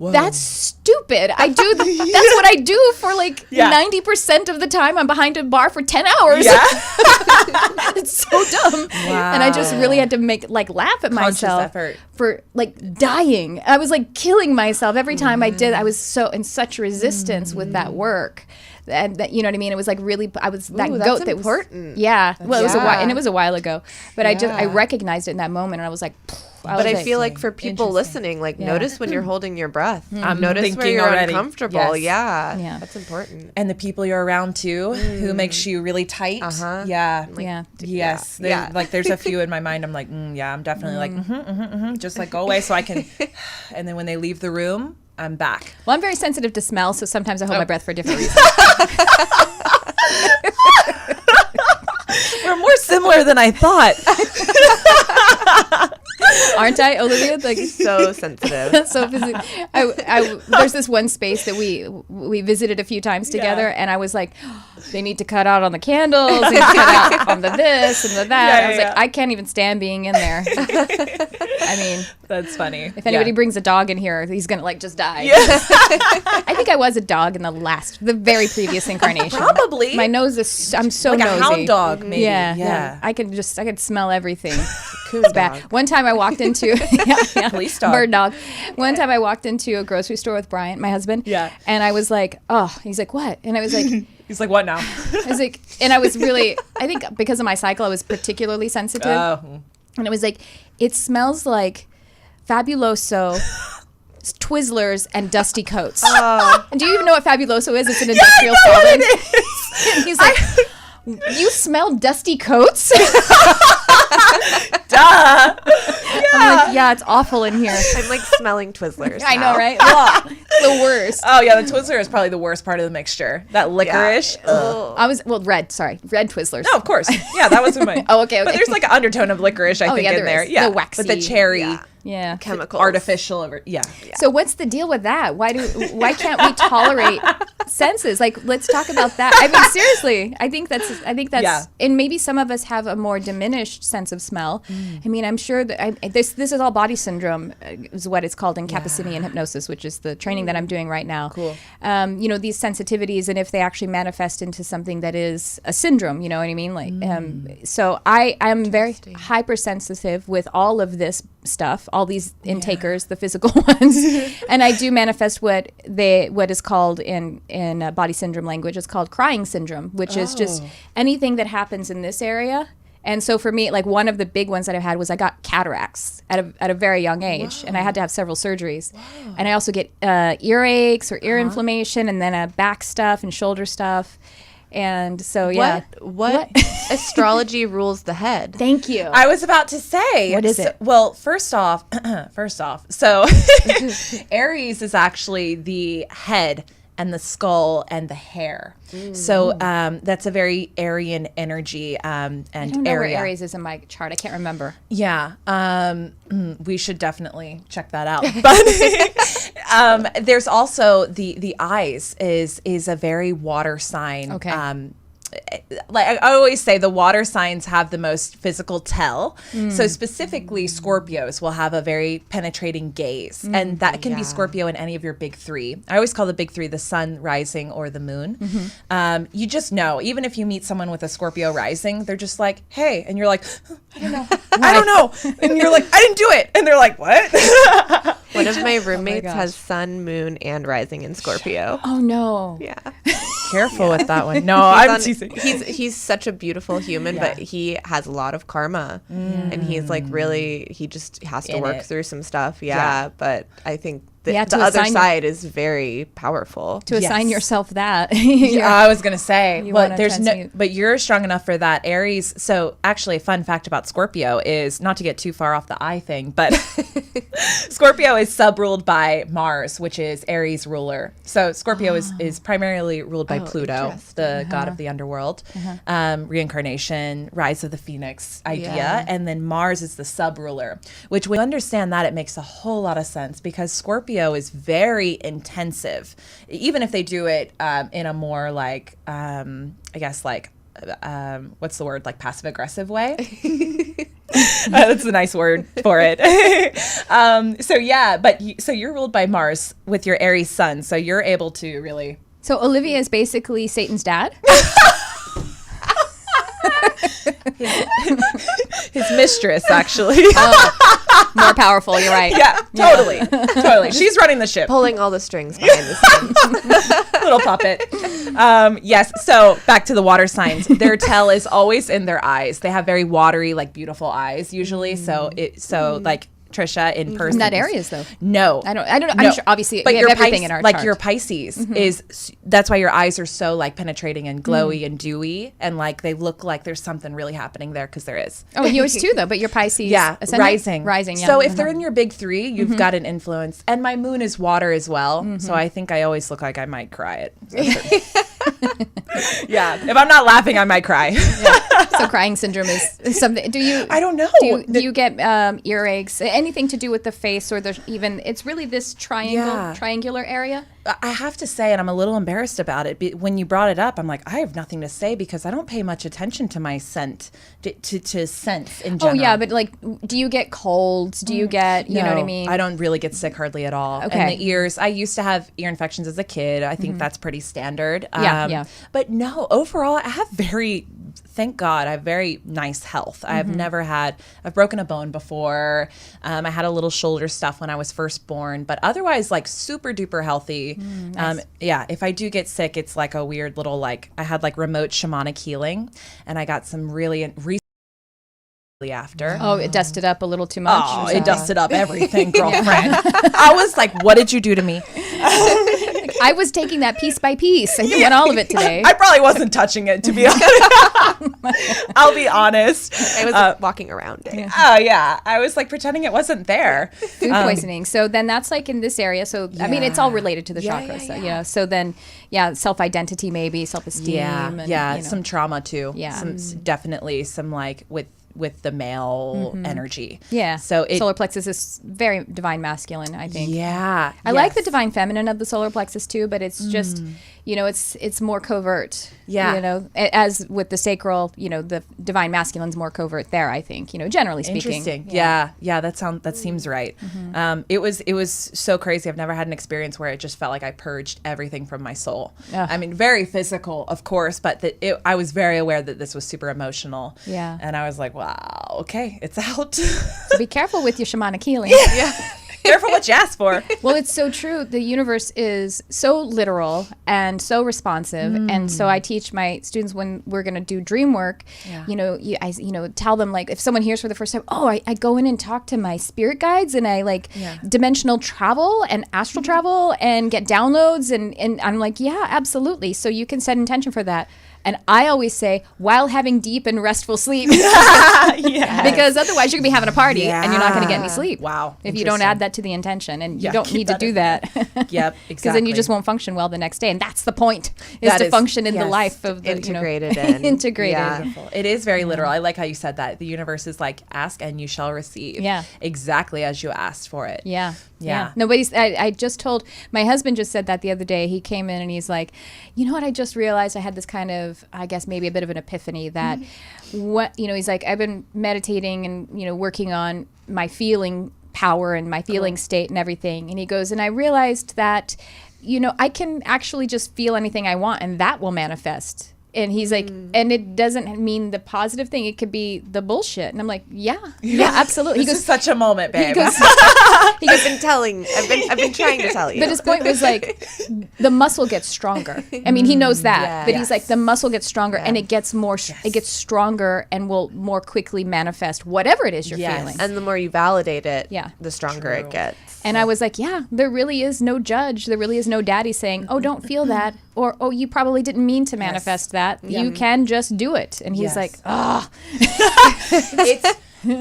[SPEAKER 1] that's stupid. That's what I do for like 90% of the time. I'm behind a bar for 10 hours.
[SPEAKER 2] Yeah.
[SPEAKER 1] It's so dumb.
[SPEAKER 2] Wow.
[SPEAKER 1] And I just really had to laugh at myself
[SPEAKER 2] effort.
[SPEAKER 1] for like dying. I was like killing myself every time I did. I was so in such resistance with that work. And that, you know what I mean? It was like really, I was that
[SPEAKER 4] Ooh,
[SPEAKER 1] goat
[SPEAKER 4] that's
[SPEAKER 1] that was,
[SPEAKER 4] important.
[SPEAKER 1] yeah. Well, it was a while,
[SPEAKER 4] Yeah.
[SPEAKER 1] and it was a while ago, but I recognized it in that moment, and I was like,
[SPEAKER 4] But I feel like for people listening, like notice when you're holding your breath.
[SPEAKER 2] I'm
[SPEAKER 4] Notice where
[SPEAKER 2] thinking
[SPEAKER 4] you're
[SPEAKER 2] already.
[SPEAKER 4] uncomfortable.
[SPEAKER 2] Yes.
[SPEAKER 1] Yeah.
[SPEAKER 4] That's important.
[SPEAKER 2] And the people you're around too, who makes you really tight. Yeah. Yes.
[SPEAKER 4] Yeah.
[SPEAKER 2] Like there's a few in my mind. I'm like, I'm definitely like, just like go away so I can. And then when they leave the room, I'm back.
[SPEAKER 1] Well, I'm very sensitive to smell, so sometimes I hold my breath for different reasons.
[SPEAKER 2] We're more similar than I thought.
[SPEAKER 1] Aren't I, Olivia? Like
[SPEAKER 4] So sensitive.
[SPEAKER 1] so there's this one space that we visited a few times together, and I was like, they need to cut out on the candles, they need to cut out on the this and the that. I was like, I can't even stand being in there. I mean,
[SPEAKER 2] That's funny.
[SPEAKER 1] if anybody brings a dog in here, he's gonna like just die.
[SPEAKER 2] Yeah.
[SPEAKER 1] I think I was a dog in the very previous incarnation.
[SPEAKER 2] Probably.
[SPEAKER 1] My nose is, I'm so
[SPEAKER 2] like
[SPEAKER 1] nosy.
[SPEAKER 2] a hound dog, maybe.
[SPEAKER 1] Yeah. I could smell everything.
[SPEAKER 4] Coon
[SPEAKER 1] It's bad.
[SPEAKER 4] dog.
[SPEAKER 1] One time I walked into
[SPEAKER 2] Police dog.
[SPEAKER 1] bird dog. One time I walked into a grocery store with Bryant, my husband.
[SPEAKER 2] Yeah.
[SPEAKER 1] And I was like, oh, he's like, what? And I was like,
[SPEAKER 2] He's like, what now?
[SPEAKER 1] I was like, and I was really, I think because of my cycle, I was particularly sensitive. And it was like, it smells like Fabuloso, Twizzlers, and dusty coats. And do you even know what Fabuloso is? It's an industrial solvent. And he's like, You smell dusty coats?
[SPEAKER 2] Duh.
[SPEAKER 1] I'm like, yeah, it's awful in here.
[SPEAKER 4] I'm like smelling Twizzlers.
[SPEAKER 1] I
[SPEAKER 4] now.
[SPEAKER 1] know, right? Ugh, the worst.
[SPEAKER 2] Oh yeah, the Twizzler is probably the worst part of the mixture. That licorice.
[SPEAKER 4] Yeah. Ugh.
[SPEAKER 1] I was red Twizzlers.
[SPEAKER 2] No, of course. Yeah, that was my.
[SPEAKER 1] Oh, okay.
[SPEAKER 2] But there's like an undertone of licorice, I think,
[SPEAKER 1] yeah,
[SPEAKER 2] in
[SPEAKER 1] there
[SPEAKER 2] there.
[SPEAKER 1] is.
[SPEAKER 2] Yeah,
[SPEAKER 1] The waxy.
[SPEAKER 2] but the cherry,
[SPEAKER 1] Yeah.
[SPEAKER 4] Chemicals.
[SPEAKER 2] artificial. Yeah.
[SPEAKER 1] So what's the deal with that? Why can't we tolerate senses? Like, let's talk about that. I mean, seriously, I think that's,
[SPEAKER 2] Yeah.
[SPEAKER 1] and maybe some of us have a more diminished sense of smell. I mean, I'm sure that this is all body syndrome is what it's called in Capacinian hypnosis, which is the training that I'm doing right now.
[SPEAKER 2] Cool.
[SPEAKER 1] You know, these sensitivities, and if they actually manifest into something that is a syndrome, you know what I mean? Like, so I'm very hypersensitive with all of this stuff, all these intakers, the physical ones, and I do manifest what is called in body syndrome language. It's called crying syndrome, which is just anything that happens in this area. And so for me, like one of the big ones that I had was I got cataracts at a very young age, and I had to have several surgeries. And I also get earaches or ear inflammation, and then back stuff and shoulder stuff. And so, yeah.
[SPEAKER 4] What astrology rules the head?
[SPEAKER 1] Thank you.
[SPEAKER 2] I was about to say.
[SPEAKER 1] What is it?
[SPEAKER 2] Well, first off, so Aries is actually the head and the skull and the hair. So that's a very Aryan energy and
[SPEAKER 1] I don't know
[SPEAKER 2] area.
[SPEAKER 1] where Aries is in my chart. I can't remember.
[SPEAKER 2] Yeah, we should definitely check that out. But there's also the eyes is a very water sign.
[SPEAKER 1] Okay.
[SPEAKER 2] Like I always say, the water signs have the most physical tell. So specifically, Scorpios will have a very penetrating gaze, and that can be Scorpio in any of your big three. I always call the big three the sun, rising, or the moon. You just know, even if you meet someone with a Scorpio rising, they're just like, "Hey," and you're like, "I don't know, I don't know," and you're like, "I didn't do it," and they're like, "What?"
[SPEAKER 4] One of my roommates
[SPEAKER 1] gosh.
[SPEAKER 4] has sun, moon, and rising in Scorpio.
[SPEAKER 1] Oh, no.
[SPEAKER 4] Yeah.
[SPEAKER 2] Careful with that one. No, I'm teasing.
[SPEAKER 4] He's such a beautiful human, but he has a lot of karma, and he's like really, he just has to
[SPEAKER 2] In
[SPEAKER 4] work
[SPEAKER 2] it.
[SPEAKER 4] through some stuff. Yeah, but I think the
[SPEAKER 1] Yeah, to
[SPEAKER 4] other
[SPEAKER 1] assign
[SPEAKER 4] side is very powerful.
[SPEAKER 1] To assign
[SPEAKER 2] Yes.
[SPEAKER 1] yourself that.
[SPEAKER 2] I was gonna say,
[SPEAKER 1] You
[SPEAKER 2] well,
[SPEAKER 1] wanna
[SPEAKER 2] there's no,
[SPEAKER 1] transmute.
[SPEAKER 2] but you're strong enough for that, Aries. So actually, a fun fact about Scorpio is not to get too far off the eye thing, but Scorpio is sub-ruled by Mars, which is Aries' ruler. So Scorpio is primarily ruled by Pluto, the god of the underworld, reincarnation, rise of the phoenix idea,
[SPEAKER 4] Yeah.
[SPEAKER 2] and then Mars is the sub-ruler. Which, when you understand that, it makes a whole lot of sense because Scorpio is very intensive, even if they do it in a more like I guess like what's the word, like passive aggressive way. That's a nice word for it. So yeah, but so you're ruled by Mars with your Aries sun, so you're able to really.
[SPEAKER 1] So Olivia is basically Satan's dad?
[SPEAKER 2] His mistress, actually.
[SPEAKER 1] More powerful, you're right.
[SPEAKER 2] Yeah, totally. She's running the ship.
[SPEAKER 4] Pulling all the strings behind the scenes.
[SPEAKER 2] Little puppet. Yes. So back to the water signs. Their tell is always in their eyes. They have very watery, like beautiful eyes usually. So like Tricia in person.
[SPEAKER 1] Not Aries though.
[SPEAKER 2] No.
[SPEAKER 1] I don't know.
[SPEAKER 2] No.
[SPEAKER 1] I'm sure obviously
[SPEAKER 2] But
[SPEAKER 1] we
[SPEAKER 2] your
[SPEAKER 1] have everything
[SPEAKER 2] Pis-
[SPEAKER 1] in our
[SPEAKER 2] like
[SPEAKER 1] chart.
[SPEAKER 2] your Pisces is that's why your eyes are so like penetrating and glowy and dewy and like they look like there's something really happening there because there is.
[SPEAKER 1] Oh, yours too though, but your Pisces
[SPEAKER 2] Rising.
[SPEAKER 1] Rising, yeah.
[SPEAKER 2] So if they're in your big three, you've got an influence. And my moon is water as well. So I think I always look like I might cry it. Yeah. If I'm not laughing, I might cry.
[SPEAKER 1] So crying syndrome is something. Do you?
[SPEAKER 2] I don't know.
[SPEAKER 1] Do you get earaches? Anything to do with the face, or there's even? It's really this triangular area.
[SPEAKER 2] I have to say, and I'm a little embarrassed about it, when you brought it up, I'm like, I have nothing to say because I don't pay much attention to my scent, to scents in general.
[SPEAKER 1] Oh yeah, but like, do you get colds? Do you get, you know what I mean?
[SPEAKER 2] I don't really get sick hardly at all.
[SPEAKER 1] Okay.
[SPEAKER 2] And the ears, I used to have ear infections as a kid. I think that's pretty standard.
[SPEAKER 1] Yeah.
[SPEAKER 2] But no, overall, I have thank God, I have very nice health. I've broken a bone before. I had a little shoulder stuff when I was first born, but otherwise like super duper healthy.
[SPEAKER 1] Nice.
[SPEAKER 2] If I do get sick, it's like a weird little, like I had like remote shamanic healing and I got some really after.
[SPEAKER 1] Oh, it dusted up a little too much.
[SPEAKER 2] Oh, it dusted up everything, girlfriend. I was like, what did you do to me?
[SPEAKER 1] I was taking that piece by piece. I didn't want all of it today.
[SPEAKER 2] I probably wasn't touching it, to be honest. I'll be honest.
[SPEAKER 4] I was walking around it.
[SPEAKER 2] Oh, yeah. I was like pretending it wasn't there.
[SPEAKER 1] Food poisoning. So then that's like in this area. So, I mean, it's all related to the
[SPEAKER 2] Yeah,
[SPEAKER 1] chakras.
[SPEAKER 2] yeah,
[SPEAKER 1] So, so then, self-identity maybe, self-esteem. And,
[SPEAKER 2] some trauma too.
[SPEAKER 1] Yeah.
[SPEAKER 2] Definitely some like with the male energy.
[SPEAKER 1] Yeah.
[SPEAKER 2] So
[SPEAKER 1] solar plexus is very divine masculine, I think.
[SPEAKER 2] Yeah.
[SPEAKER 1] I like the divine feminine of the solar plexus too, but it's just, it's more covert.
[SPEAKER 2] Yeah.
[SPEAKER 1] As with the sacral, the divine masculine's more covert there, I think, generally speaking.
[SPEAKER 2] Interesting. Yeah. That seems right. It was so crazy. I've never had an experience where it just felt like I purged everything from my soul.
[SPEAKER 1] Ugh.
[SPEAKER 2] I mean, very physical, of course, but I was very aware that this was super emotional.
[SPEAKER 1] Yeah.
[SPEAKER 2] And I was like, wow, okay, it's out.
[SPEAKER 1] So be careful with your shamanic healing.
[SPEAKER 2] Yeah. Careful what you ask for.
[SPEAKER 1] Well, it's so true. The universe is so literal and so responsive. And so I teach my students when we're going to do dream work, I tell them, like, if someone hears for the first time, I go in and talk to my spirit guides and I dimensional travel and astral travel and get downloads. And I'm like, yeah, absolutely. So you can set intention for that. And I always say, while having deep and restful sleep. Because otherwise you're going to be having a party and you're not going to get any sleep.
[SPEAKER 2] Wow.
[SPEAKER 1] If you don't add that to the intention. And you don't need to do that.
[SPEAKER 2] Yep, exactly.
[SPEAKER 1] Because then you just won't function well the next day. And that's the point, is to function in the life of the
[SPEAKER 4] integrated.
[SPEAKER 1] Integrated.
[SPEAKER 4] Yeah.
[SPEAKER 2] It is very literal. I like how you said that. The universe is like, ask and you shall receive.
[SPEAKER 1] Yeah.
[SPEAKER 2] Exactly as you asked for it.
[SPEAKER 1] Yeah.
[SPEAKER 2] Yeah.
[SPEAKER 1] I just told, my husband just said that the other day. He came in and he's like, you know what, I just realized I had this kind of, I guess maybe a bit of an epiphany that he's like, I've been meditating and, working on my feeling power and my feeling state and everything. And he goes, and I realized that, I can actually just feel anything I want and that will manifest. And he's like, and it doesn't mean the positive thing. It could be the bullshit. And I'm like, yeah, absolutely. He
[SPEAKER 2] This
[SPEAKER 1] goes,
[SPEAKER 2] is such a moment, babe.
[SPEAKER 1] He goes,
[SPEAKER 4] I've been trying to tell you.
[SPEAKER 1] But his point was like, the muscle gets stronger. I mean, he knows that, but he's like, the muscle gets stronger and it gets more, it gets stronger and will more quickly manifest whatever it is you're feeling.
[SPEAKER 4] And the more you validate it,
[SPEAKER 1] Yeah.
[SPEAKER 4] the stronger it gets.
[SPEAKER 1] And I was like, yeah, there really is no judge. There really is no daddy saying, oh, don't feel that. Or, oh, you probably didn't mean to manifest that. You can just it. And he's like, oh.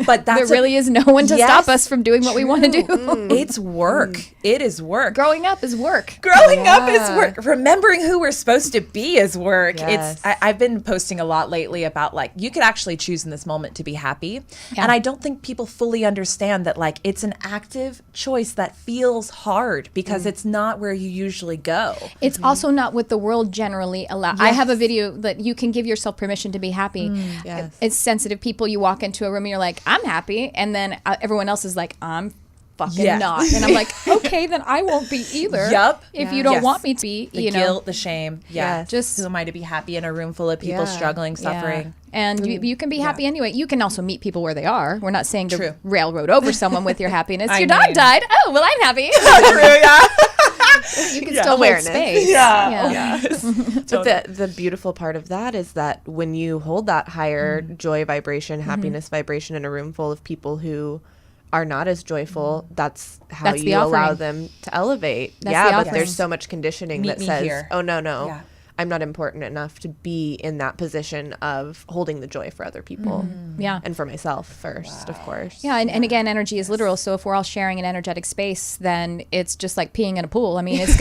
[SPEAKER 2] But
[SPEAKER 1] there really is no one to stop us from doing what we want to do.
[SPEAKER 2] It's work. It is work.
[SPEAKER 1] Growing up is work.
[SPEAKER 2] Growing up is work. Remembering who we're supposed to be is work.
[SPEAKER 4] Yes.
[SPEAKER 2] I've been posting a lot lately about like, you could actually choose in this moment to be happy. And I don't think people fully understand that like, it's an active choice that feels hard because it's not where you usually go.
[SPEAKER 1] It's also not what the world generally allows. I have a video that you can give yourself permission to be happy.
[SPEAKER 4] Yes.
[SPEAKER 1] It's sensitive people. You walk into a room and you're like, I'm happy. And then everyone else is like, I'm fucking not. And I'm like, okay, then I won't be either.
[SPEAKER 2] Yup.
[SPEAKER 1] If you don't want me to be,
[SPEAKER 2] The guilt, the shame. Yeah.
[SPEAKER 4] Yes.
[SPEAKER 1] Just
[SPEAKER 2] who am I to be happy in a room full of people struggling, suffering?
[SPEAKER 1] And you can be happy anyway. You can also meet people where they are. We're not saying to railroad over someone with your happiness. Your dog died. Oh, well, I'm happy. You can still hold space.
[SPEAKER 4] But the beautiful part of that is that when you hold that higher joy vibration, happiness vibration in a room full of people who are not as joyful, that's how you allow them to elevate. But there's so much conditioning that says, oh, no. I'm not important enough to be in that position of holding the joy for other people. And for myself first, of course.
[SPEAKER 1] And again, energy is literal. So if we're all sharing an energetic space, then it's just like peeing in a pool. I mean, it's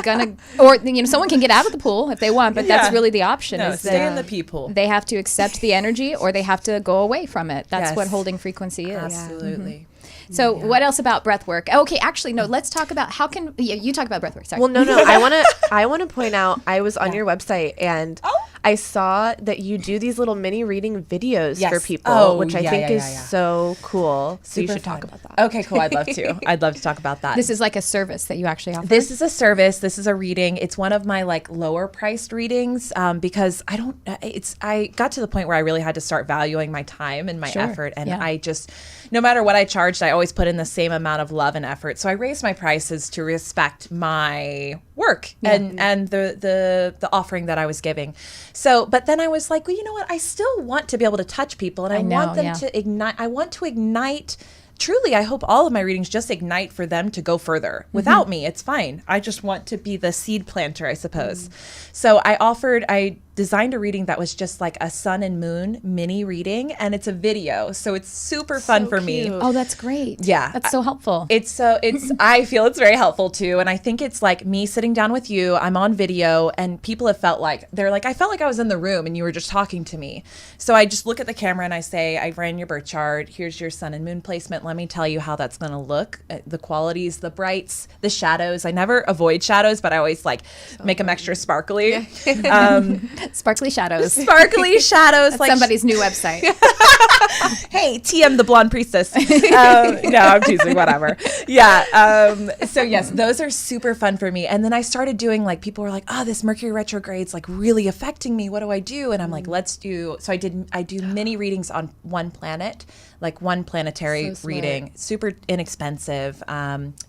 [SPEAKER 1] gonna, or someone can get out of the pool if they want, but that's really the option.
[SPEAKER 2] No,
[SPEAKER 1] is
[SPEAKER 2] stay in the pee pool.
[SPEAKER 1] They have to accept the energy, or they have to go away from it. That's what holding frequency is.
[SPEAKER 2] Absolutely.
[SPEAKER 1] So what else about breath work? Okay, actually, no, let's talk about how can, you talk about breath work, sorry.
[SPEAKER 4] Well, no, I want to point out, I was on your website and I saw that you do these little mini reading videos for people, which I think is so cool. So you should talk about that.
[SPEAKER 2] Okay, cool. I'd love to. I'd love to talk about that.
[SPEAKER 1] This is like a service that you actually offer?
[SPEAKER 2] This is a service. This is a reading. It's one of my like lower priced readings because I got to the point where I really had to start valuing my time and my effort. And I just, no matter what I charged, I always put in the same amount of love and effort. So I raised my prices to respect my work and the offering that I was giving. So, but then I was like, well, you know what? I still want to be able to touch people, and I want them to ignite. I want to ignite truly, I hope all of my readings just ignite for them to go further. Without me, it's fine. I just want to be the seed planter, I suppose. So I designed a reading that was just like a sun and moon mini reading, and it's a video. So it's super fun for me.
[SPEAKER 1] Oh, that's great.
[SPEAKER 2] Yeah.
[SPEAKER 1] That's so helpful.
[SPEAKER 2] I feel it's very helpful too. And I think it's like me sitting down with you, I'm on video, and people have felt like, I felt like I was in the room and you were just talking to me. So I just look at the camera and I say, I ran your birth chart. Here's your sun and moon placement. Let me tell you how that's going to look. The qualities, the brights, the shadows. I never avoid shadows, but I always make them extra sparkly.
[SPEAKER 1] Sparkly shadows.
[SPEAKER 2] Sparkly shadows.
[SPEAKER 1] That's somebody's new website.
[SPEAKER 2] Hey, TM the Blonde Priestess. No, I'm teasing, whatever. Yeah. So yes, those are super fun for me. And then I started doing people were like, oh, this Mercury retrograde's really affecting me. What do I do? And I'm like, so I do mini readings on one planet, one planetary reading, super inexpensive,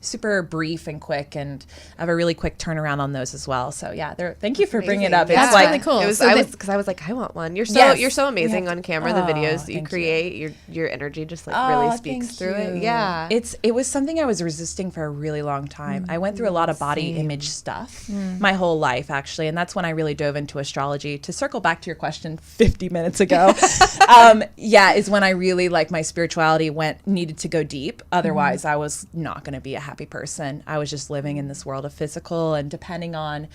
[SPEAKER 2] super brief and quick. And I have a really quick turnaround on those as well. So yeah, thank you for bringing it up.
[SPEAKER 1] That's really cool.
[SPEAKER 4] I was like, I want one. You're so amazing on camera. The videos that you create, your energy just really speaks through it. Yeah,
[SPEAKER 2] it was something I was resisting for a really long time. I went through a lot of body image stuff my whole life, actually, and that's when I really dove into astrology. To circle back to your question 50 minutes ago, is when I really my spirituality needed to go deep. Otherwise, I was not going to be a happy person. I was just living in this world of physical and depending on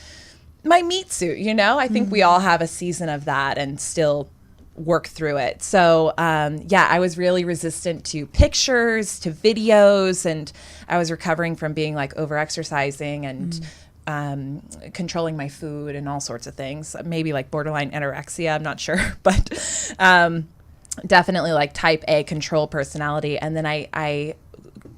[SPEAKER 2] my meat suit, I think we all have a season of that and still work through it. So, I was really resistant to pictures, to videos, and I was recovering from being over-exercising and controlling my food and all sorts of things. Maybe borderline anorexia, I'm not sure, but definitely type A control personality. And then I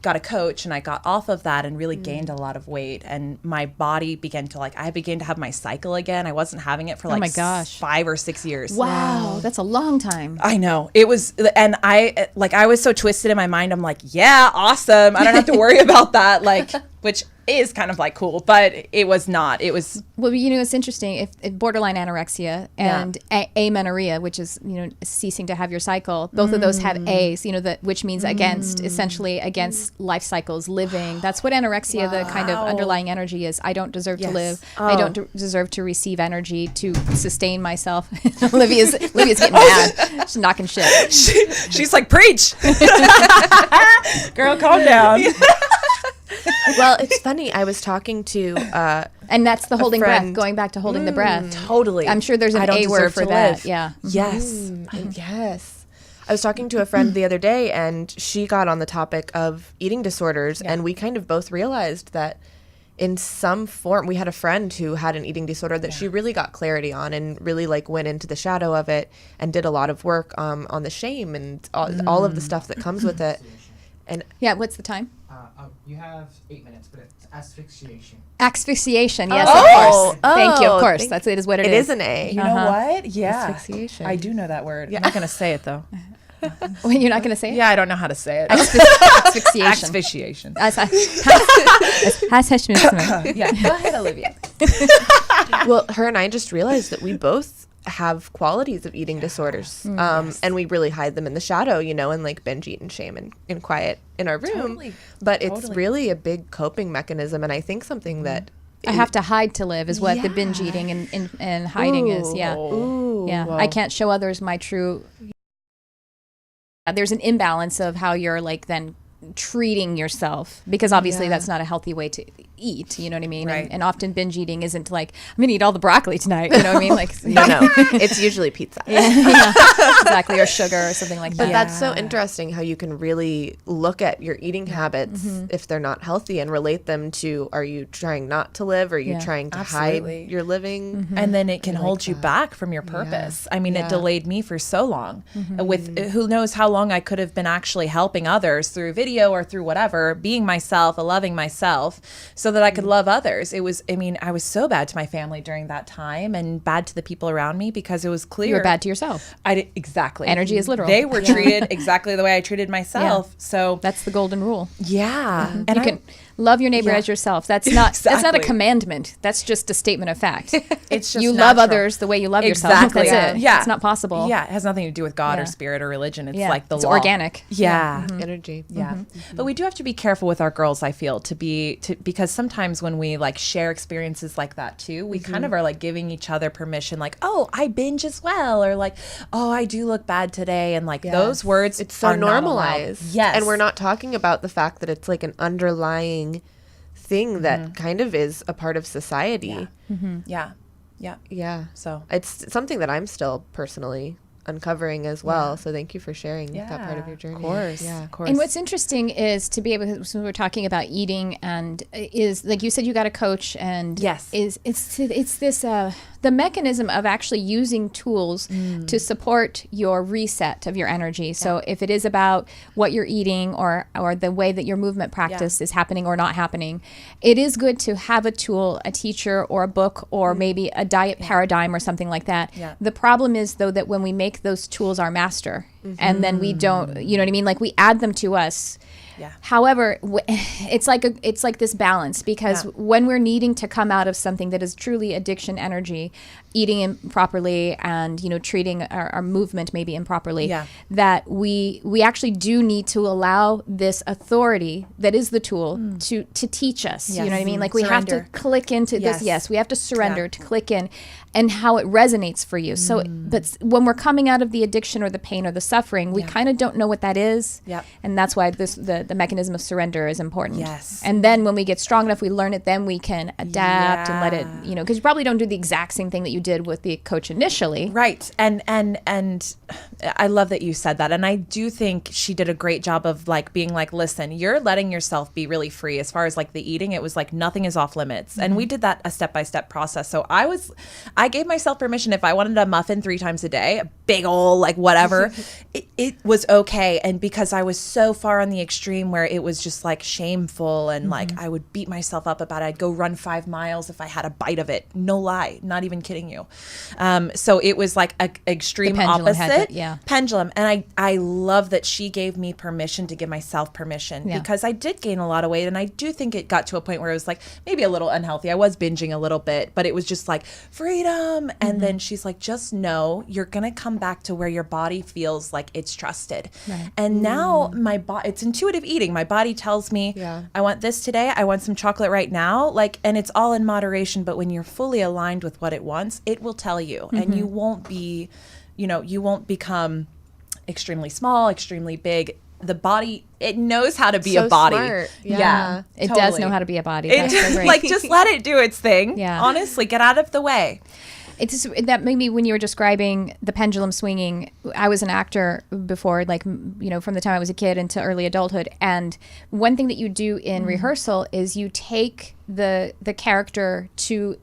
[SPEAKER 2] got a coach and I got off of that and really gained a lot of weight, and my body began to I began to have my cycle again. I wasn't having it for
[SPEAKER 1] oh my gosh,
[SPEAKER 2] 5 or 6 years.
[SPEAKER 1] Wow, that's a long time.
[SPEAKER 2] I know it was, and I was so twisted in my mind. I'm like, yeah, awesome. I don't have to worry about that. Which is kind of cool, but it was not. It was
[SPEAKER 1] it's interesting. If borderline anorexia and amenorrhea, which is ceasing to have your cycle, both of those have A's. Which means essentially against life cycles, living. That's what anorexia, the kind of underlying energy is. I don't deserve to live. I don't deserve to receive energy to sustain myself. Olivia's getting mad. She's knocking shit.
[SPEAKER 2] She's like, preach, girl, calm down.
[SPEAKER 4] Well, it's funny. I was talking to
[SPEAKER 1] and that's the holding breath. Going back to holding the breath.
[SPEAKER 2] Totally.
[SPEAKER 1] I'm sure there's an A word for that.
[SPEAKER 2] Live.
[SPEAKER 1] Yeah.
[SPEAKER 2] Yes.
[SPEAKER 4] Yes. I was talking to a friend the other day, and she got on the topic of eating disorders, and we kind of both realized that in some form, we had a friend who had an eating disorder that she really got clarity on and really went into the shadow of it and did a lot of work on the shame and all of the stuff that comes with it. And
[SPEAKER 1] what's the time?
[SPEAKER 3] You have 8 minutes, but it's asphyxiation.
[SPEAKER 1] Asphyxiation, yes, of course. Thank you, of course. It is what it is.
[SPEAKER 4] It is an A.
[SPEAKER 2] You know what? Yeah.
[SPEAKER 4] Asphyxiation.
[SPEAKER 2] I do know that word. I'm not going to say it, though.
[SPEAKER 1] Wait, you're not going to say it?
[SPEAKER 2] Yeah, I don't know how to say it.
[SPEAKER 1] Asphyxiation. Asphyxiation.
[SPEAKER 2] Yeah, go ahead, Olivia.
[SPEAKER 4] Well, her and I just realized that we both have qualities of eating disorders, and we really hide them in the shadow, and binge eat and shame and quiet in our room. But it's really a big coping mechanism, and I think something that
[SPEAKER 1] I have to hide to live is what the binge eating and hiding is. Yeah.
[SPEAKER 4] Wow.
[SPEAKER 1] I can't show others my true. There's an imbalance of how you're then treating yourself, because obviously that's not a healthy way to eat, you know what I mean?
[SPEAKER 2] Right.
[SPEAKER 1] And often binge eating isn't I'm gonna eat all the broccoli tonight, you know what I mean?
[SPEAKER 4] No, it's usually pizza.
[SPEAKER 1] Exactly, or sugar or something like that.
[SPEAKER 4] But that's so interesting how you can really look at your eating habits if they're not healthy and relate them to, are you trying not to live? Are you trying to hide your living?
[SPEAKER 2] And then it can hold you back from your purpose. I mean, it delayed me for so long. With who knows how long I could have been actually helping others through video or through whatever, being myself, loving myself, so that I could love others. I was so bad to my family during that time and bad to the people around me because it was clear.
[SPEAKER 1] You were bad to yourself.
[SPEAKER 2] Exactly.
[SPEAKER 1] Energy is literal.
[SPEAKER 2] They were treated exactly the way I treated myself. So
[SPEAKER 1] that's the golden rule.
[SPEAKER 2] Yeah.
[SPEAKER 1] And you can love your neighbor as yourself. That's not that's not a commandment. That's just a statement of fact.
[SPEAKER 2] It's just
[SPEAKER 1] you
[SPEAKER 2] natural.
[SPEAKER 1] love others the way you love yourself. That's it.
[SPEAKER 2] Yeah.
[SPEAKER 1] It's not possible.
[SPEAKER 2] Yeah. It has nothing to do with God or spirit or religion. It's
[SPEAKER 1] it's
[SPEAKER 2] law.
[SPEAKER 1] organic.
[SPEAKER 2] Yeah.
[SPEAKER 4] Energy.
[SPEAKER 2] Yeah. But we do have to be careful with our girls, I feel, because sometimes when we like share experiences like that too, we kind of are like giving each other permission, like, oh, I binge as well, or like, oh, I do look bad today, and like those words,
[SPEAKER 4] it's so normalized.
[SPEAKER 2] Yes.
[SPEAKER 4] And we're not talking about the fact that it's like an underlying thing that kind of is a part of society. Yeah.
[SPEAKER 2] So
[SPEAKER 4] it's something that I'm still personally uncovering as well. So thank you for sharing that part of your journey.
[SPEAKER 2] Of course.
[SPEAKER 4] Yeah.
[SPEAKER 2] Of course.
[SPEAKER 1] And what's interesting is to be able to, so we're talking about eating, and is like you said, you got a coach, and it's this the mechanism of actually using tools to support your reset of your energy. So if it is about what you're eating or the way that your movement practice is happening or not happening, it is good to have a tool, a teacher, or a book, or maybe a diet paradigm or something like that. The problem is, though, that when we make those tools our master, and then we don't, you know what I mean? Like we add them to us. However, it's like this balance, because when we're needing to come out of something that is truly addiction energy, eating improperly and, you know, treating our movement maybe improperly, that we actually do need to allow this authority that is the tool to teach us. You know what I mean? Like we have to click into this. Yes, we have to surrender to click in and how it resonates for you. So, but when we're coming out of the addiction or the pain or the suffering, we kind of don't know what that is. And that's why the mechanism of surrender is important. And then when we get strong enough, we learn it, then we can adapt and let it, you know, because you probably don't do the exact same thing that you did with the coach initially.
[SPEAKER 2] Right. And I love that you said that. And I do think she did a great job of like being like, listen, you're letting yourself be really free. As far as like the eating, it was like nothing is off limits. And we did that a step-by-step process. So I gave myself permission, if I wanted a muffin 3 times a day, a big old like whatever, it was okay. And because I was so far on the extreme where it was just like shameful and like I would beat myself up about it. I'd go run 5 miles if I had a bite of it. No lie, not even kidding you. So it was like an extreme opposite pendulum. And I love that she gave me permission to give myself permission, because I did gain a lot of weight, and I do think it got to a point where it was like maybe a little unhealthy. I was binging a little bit, but it was just like freedom. And then she's like, just know you're gonna come back to where your body feels like it's trusted. And now my body, it's intuitive eating. My body tells me, I want this today. I want some chocolate right now. Like, and it's all in moderation. But when you're fully aligned with what it wants, it will tell you, and you won't be, you know, you won't become extremely small, extremely big. The body, it knows how to be a body.
[SPEAKER 4] Smart.
[SPEAKER 1] It does know how to be a body. That's so great.
[SPEAKER 2] Like, just let it do its thing. Honestly, get out of the way.
[SPEAKER 1] It's that made me, when you were describing the pendulum swinging, I was an actor before, like, you know, from the time I was a kid into early adulthood. And one thing that you do in rehearsal is you take the character to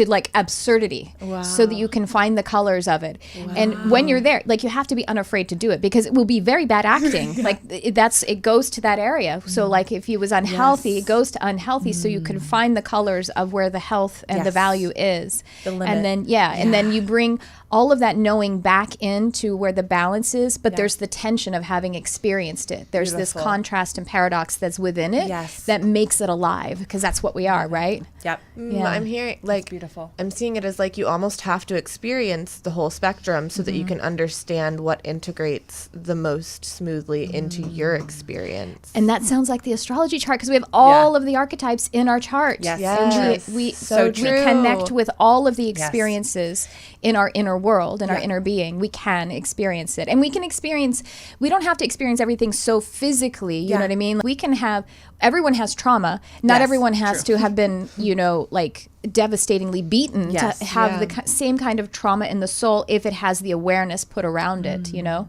[SPEAKER 1] like absurdity, so that you can find the colors of it. And when you're there, like, you have to be unafraid to do it, because it will be very bad acting. Like it goes to that area. So like if he was unhealthy, it goes to unhealthy, so you can find the colors of where the health and the value is. The limit. And then and then you bring all of that knowing back into where the balance is, but there's the tension of having experienced it. There's this contrast and paradox that's within it that makes it alive, because that's what we are, right?
[SPEAKER 4] I'm hearing, like,
[SPEAKER 2] beautiful.
[SPEAKER 4] I'm seeing it as like you almost have to experience the whole spectrum so that you can understand what integrates the most smoothly into your experience.
[SPEAKER 1] And that sounds like the astrology chart, because we have all of the archetypes in our chart. And we connect with all of the experiences in our inner world, in our inner being. We can experience it. And we don't have to experience everything so physically, you know what I mean? We can have, everyone has trauma. Not everyone has to have been, you know, like devastatingly beaten to have the same kind of trauma in the soul, if it has the awareness put around it, you know?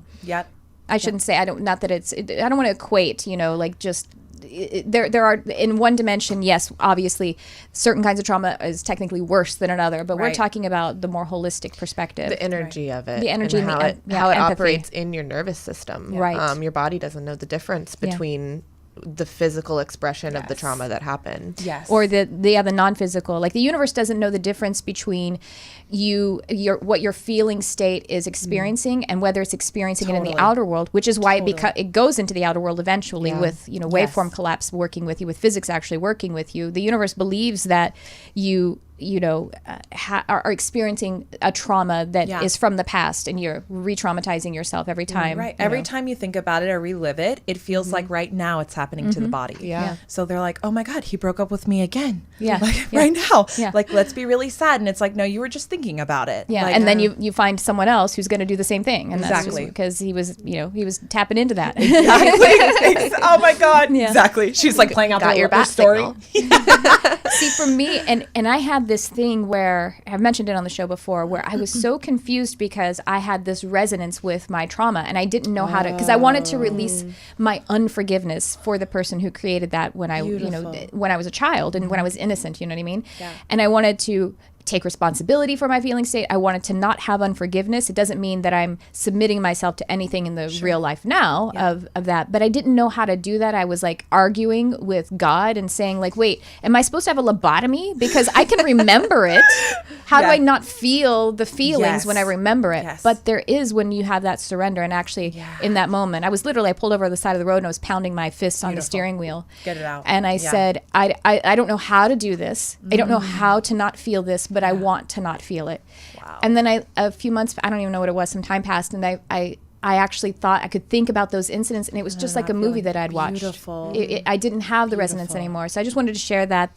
[SPEAKER 1] I shouldn't say, I don't want to equate, you know, like just, there are, in one dimension, yes, obviously certain kinds of trauma is technically worse than another, but we're talking about the more holistic perspective,
[SPEAKER 4] the energy of it,
[SPEAKER 1] the energy,
[SPEAKER 4] and how it operates in your nervous system. Your body doesn't know the difference between the physical expression of the trauma that happened,
[SPEAKER 1] or the non-physical. Like, the universe doesn't know the difference between what your feeling state is experiencing and whether it's experiencing it in the outer world, which is why it goes into the outer world eventually with, you know, waveform collapse working with you, with physics actually working with you. The universe believes that are experiencing a trauma that is from the past, and you're re-traumatizing yourself every time.
[SPEAKER 2] Right. Every time you think about it or relive it, it feels like right now it's happening to the body.
[SPEAKER 4] Yeah.
[SPEAKER 2] So they're like, oh my God, he broke up with me again.
[SPEAKER 1] Yeah.
[SPEAKER 2] Right now.
[SPEAKER 1] Yeah.
[SPEAKER 2] Like, let's be really sad. And it's like, no, you were just thinking about it.
[SPEAKER 1] Yeah.
[SPEAKER 2] Like,
[SPEAKER 1] And then you find someone else who's going to do the same thing. And that's
[SPEAKER 2] Exactly.
[SPEAKER 1] just because he was tapping into that.
[SPEAKER 2] Exactly. Oh my God.
[SPEAKER 1] Yeah.
[SPEAKER 2] Exactly. She's like playing out
[SPEAKER 4] Got your bat
[SPEAKER 2] story.
[SPEAKER 1] See, for me, and I had this thing where, I've mentioned it on the show before, where I was so confused because I had this resonance with my trauma, and I didn't know how to, because I wanted to release my unforgiveness for the person who created that when I, when I was a child and when I was innocent, you know what I mean?
[SPEAKER 2] Yeah.
[SPEAKER 1] And I wanted to take responsibility for my feeling state. I wanted to not have unforgiveness. It doesn't mean that I'm submitting myself to anything in the real life now of that, but I didn't know how to do that. I was like arguing with God and saying like, wait, am I supposed to have a lobotomy? Because I can remember it. How do I not feel the feelings when I remember it?
[SPEAKER 2] Yes.
[SPEAKER 1] But there is when you have that surrender. And actually in that moment, I pulled over the side of the road and I was pounding my fists on the steering wheel.
[SPEAKER 2] Get it out.
[SPEAKER 1] And I said, I don't know how to do this. I don't know how to not feel this, but I want to not feel it. Wow. And then a few months, I don't even know what it was, some time passed, and I actually thought I could think about those incidents, and it was just like a movie that I'd watched.
[SPEAKER 2] Beautiful.
[SPEAKER 1] I didn't have the resonance anymore. So I just wanted to share that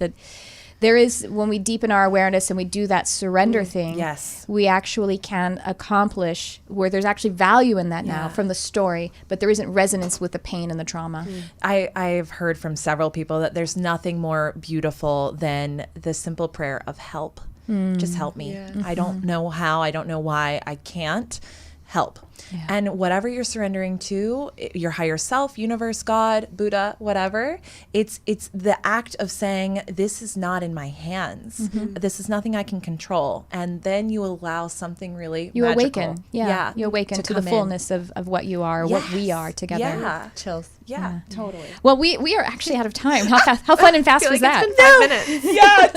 [SPEAKER 1] there is, when we deepen our awareness and we do that surrender thing, we actually can accomplish where there's actually value in that now from the story, but there isn't resonance with the pain and the trauma.
[SPEAKER 2] I've heard from several people that there's nothing more beautiful than the simple prayer of help. Just help me. I don't know how, I don't know why, I can't. Help. Yeah. And whatever you're surrendering to, your higher self, universe, God, Buddha, whatever, it's the act of saying, this is not in my hands. This is nothing I can control. And then you allow something really magical.
[SPEAKER 1] Awaken. Yeah. You awaken to the fullness of what you are, what we are together.
[SPEAKER 2] Yeah.
[SPEAKER 4] Chills.
[SPEAKER 2] Yeah, totally.
[SPEAKER 1] Well, we are actually out of time. How fun and fast was that?
[SPEAKER 4] It's been 5 minutes.
[SPEAKER 2] Yeah,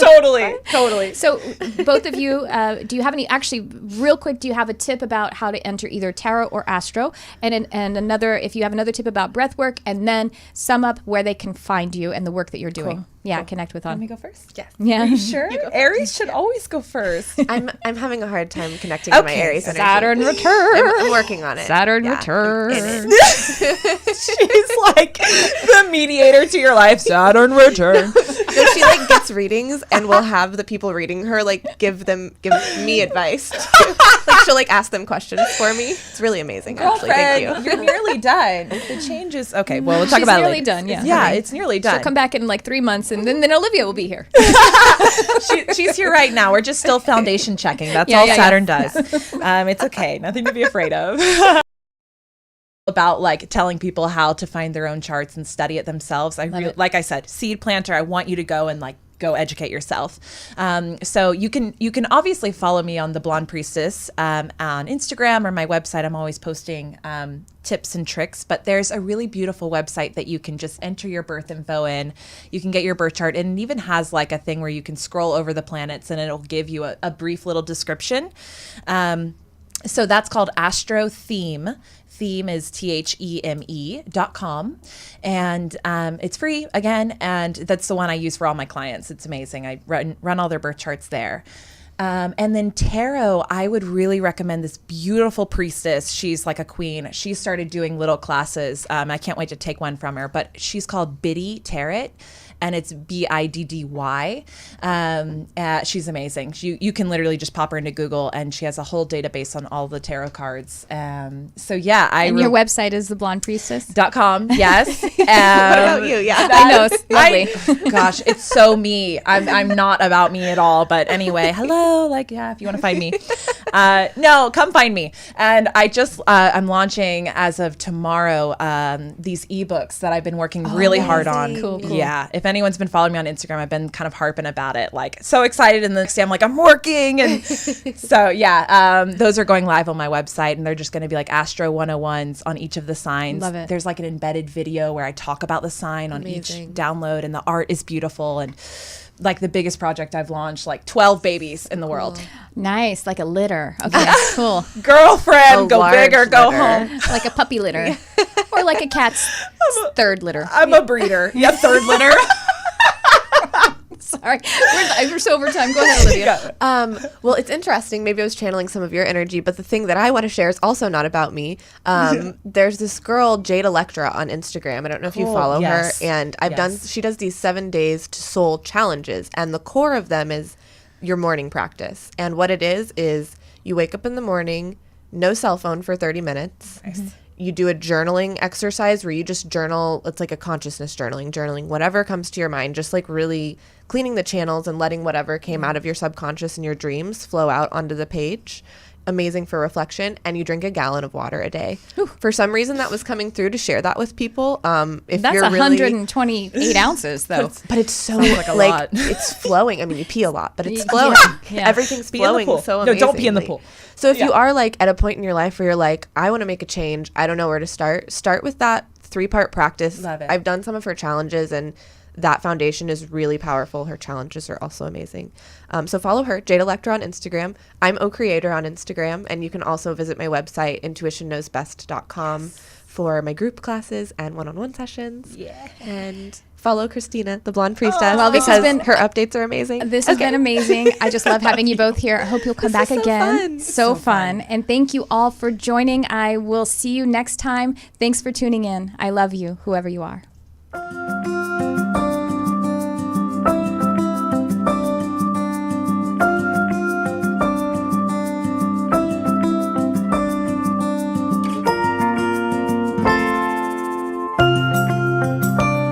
[SPEAKER 2] totally.
[SPEAKER 1] So both of you, do you have any, actually real quick, do you have a tip about how to enter either tarot or astro? And another, if you have another tip about breathwork, and then sum up where they can find you and the work that you're doing. Cool. Yeah, connect with on.
[SPEAKER 2] Let me go first?
[SPEAKER 4] Yes.
[SPEAKER 1] Yeah.
[SPEAKER 2] Are you sure? Aries should always go first.
[SPEAKER 4] I'm having a hard time connecting to my Aries energy.
[SPEAKER 1] Saturn return.
[SPEAKER 4] I'm working on it.
[SPEAKER 1] Saturn return.
[SPEAKER 2] She's like the mediator to your life. Saturn return.
[SPEAKER 4] So she like gets readings and will have the people reading her like give me advice. Like she'll like ask them questions for me. It's really amazing. Actually, thank you.
[SPEAKER 2] You're nearly done. The changes. Okay, well we'll talk about it later.
[SPEAKER 1] She's nearly done.
[SPEAKER 2] Yeah, it's nearly done.
[SPEAKER 1] She'll come back in like 3 months, and then Olivia will be here.
[SPEAKER 2] She's here right now. We're just still foundation checking. That's all Saturn does. It's okay. Nothing to be afraid of. About like telling people how to find their own charts and study it themselves. Like I said, seed planter. I want you to go and like go educate yourself. So you can obviously follow me on the Blonde Priestess on Instagram or my website. I'm always posting tips and tricks, but there's a really beautiful website that you can just enter your birth info in. You can get your birth chart, and it even has like a thing where you can scroll over the planets and it'll give you a brief little description. So that's called Astro Theme. Theme is THEME.com. And it's free again. And that's the one I use for all my clients. It's amazing. I run all their birth charts there. And then tarot, I would really recommend this beautiful priestess. She's like a queen. She started doing little classes. I can't wait to take one from her, but she's called Biddy Tarot. And it's Biddy. She's amazing. You can literally just pop her into Google, and she has a whole database on all the tarot cards. So yeah,
[SPEAKER 1] and your website is theblondepriestess.com.
[SPEAKER 2] Yes.
[SPEAKER 4] What about you? Yeah,
[SPEAKER 1] I know, it's lovely.
[SPEAKER 2] Gosh, it's so me. I'm not about me at all. But anyway, hello. Like, yeah, if you want to find me, no, come find me. And I just I'm launching as of tomorrow these ebooks that I've been working really hard on.
[SPEAKER 1] Cool.
[SPEAKER 2] Yeah. If anyone's been following me on Instagram, I've been kind of harping about it, like so excited. And the next day I'm like, I'm working. And so, yeah, those are going live on my website, and they're just going to be like Astro 101s on each of the signs.
[SPEAKER 1] Love it.
[SPEAKER 2] There's like an embedded video where I talk about the sign on each download, and the art is beautiful. And like the biggest project I've launched, like 12 babies in the world.
[SPEAKER 1] Nice, like a litter. Okay, cool.
[SPEAKER 2] Girlfriend, go big or go home.
[SPEAKER 1] Like a puppy litter. Or like a cat's third litter.
[SPEAKER 2] I'm a breeder. Yeah, third litter.
[SPEAKER 1] Sorry. right. We're so over time. Go ahead, Olivia.
[SPEAKER 4] Well, it's interesting. Maybe I was channeling some of your energy, but the thing that I want to share is also not about me. There's this girl, Jade Electra, on Instagram. I don't know if you follow her. And she does these 7 days to soul challenges. And the core of them is your morning practice. And what it is you wake up in the morning, no cell phone for 30 minutes. Nice. You do a journaling exercise where you just journal. It's like a consciousness journaling whatever comes to your mind, just like really cleaning the channels and letting whatever came out of your subconscious and your dreams flow out onto the page. Amazing for reflection. And you drink a gallon of water a day. Whew. For some reason that was coming through to share that with people. If
[SPEAKER 1] that's
[SPEAKER 4] you're
[SPEAKER 1] 128 ounces though.
[SPEAKER 4] But it's so like it's flowing. I mean, you pee a lot, but it's flowing.
[SPEAKER 1] Yeah.
[SPEAKER 4] Everything's flowing so amazingly.
[SPEAKER 2] No, don't pee in the pool.
[SPEAKER 4] So if you are like at a point in your life where you're like, I want to make a change, I don't know where to start with that 3-part practice.
[SPEAKER 2] Love it.
[SPEAKER 4] I've done some of her challenges and that foundation is really powerful. Her challenges are also amazing. So follow her, Jade Electra on Instagram. I'm O-Creator on Instagram. And you can also visit my website, intuitionknowsbest.com for my group classes and one-on-one sessions. Yeah. And follow Christina, the Blonde Priestess,
[SPEAKER 1] well, this has been,
[SPEAKER 4] her updates are amazing.
[SPEAKER 1] This has been amazing. I just love having you both here. I hope you'll come back again. So fun. And thank you all for joining. I will see you next time. Thanks for tuning in. I love you, whoever you are.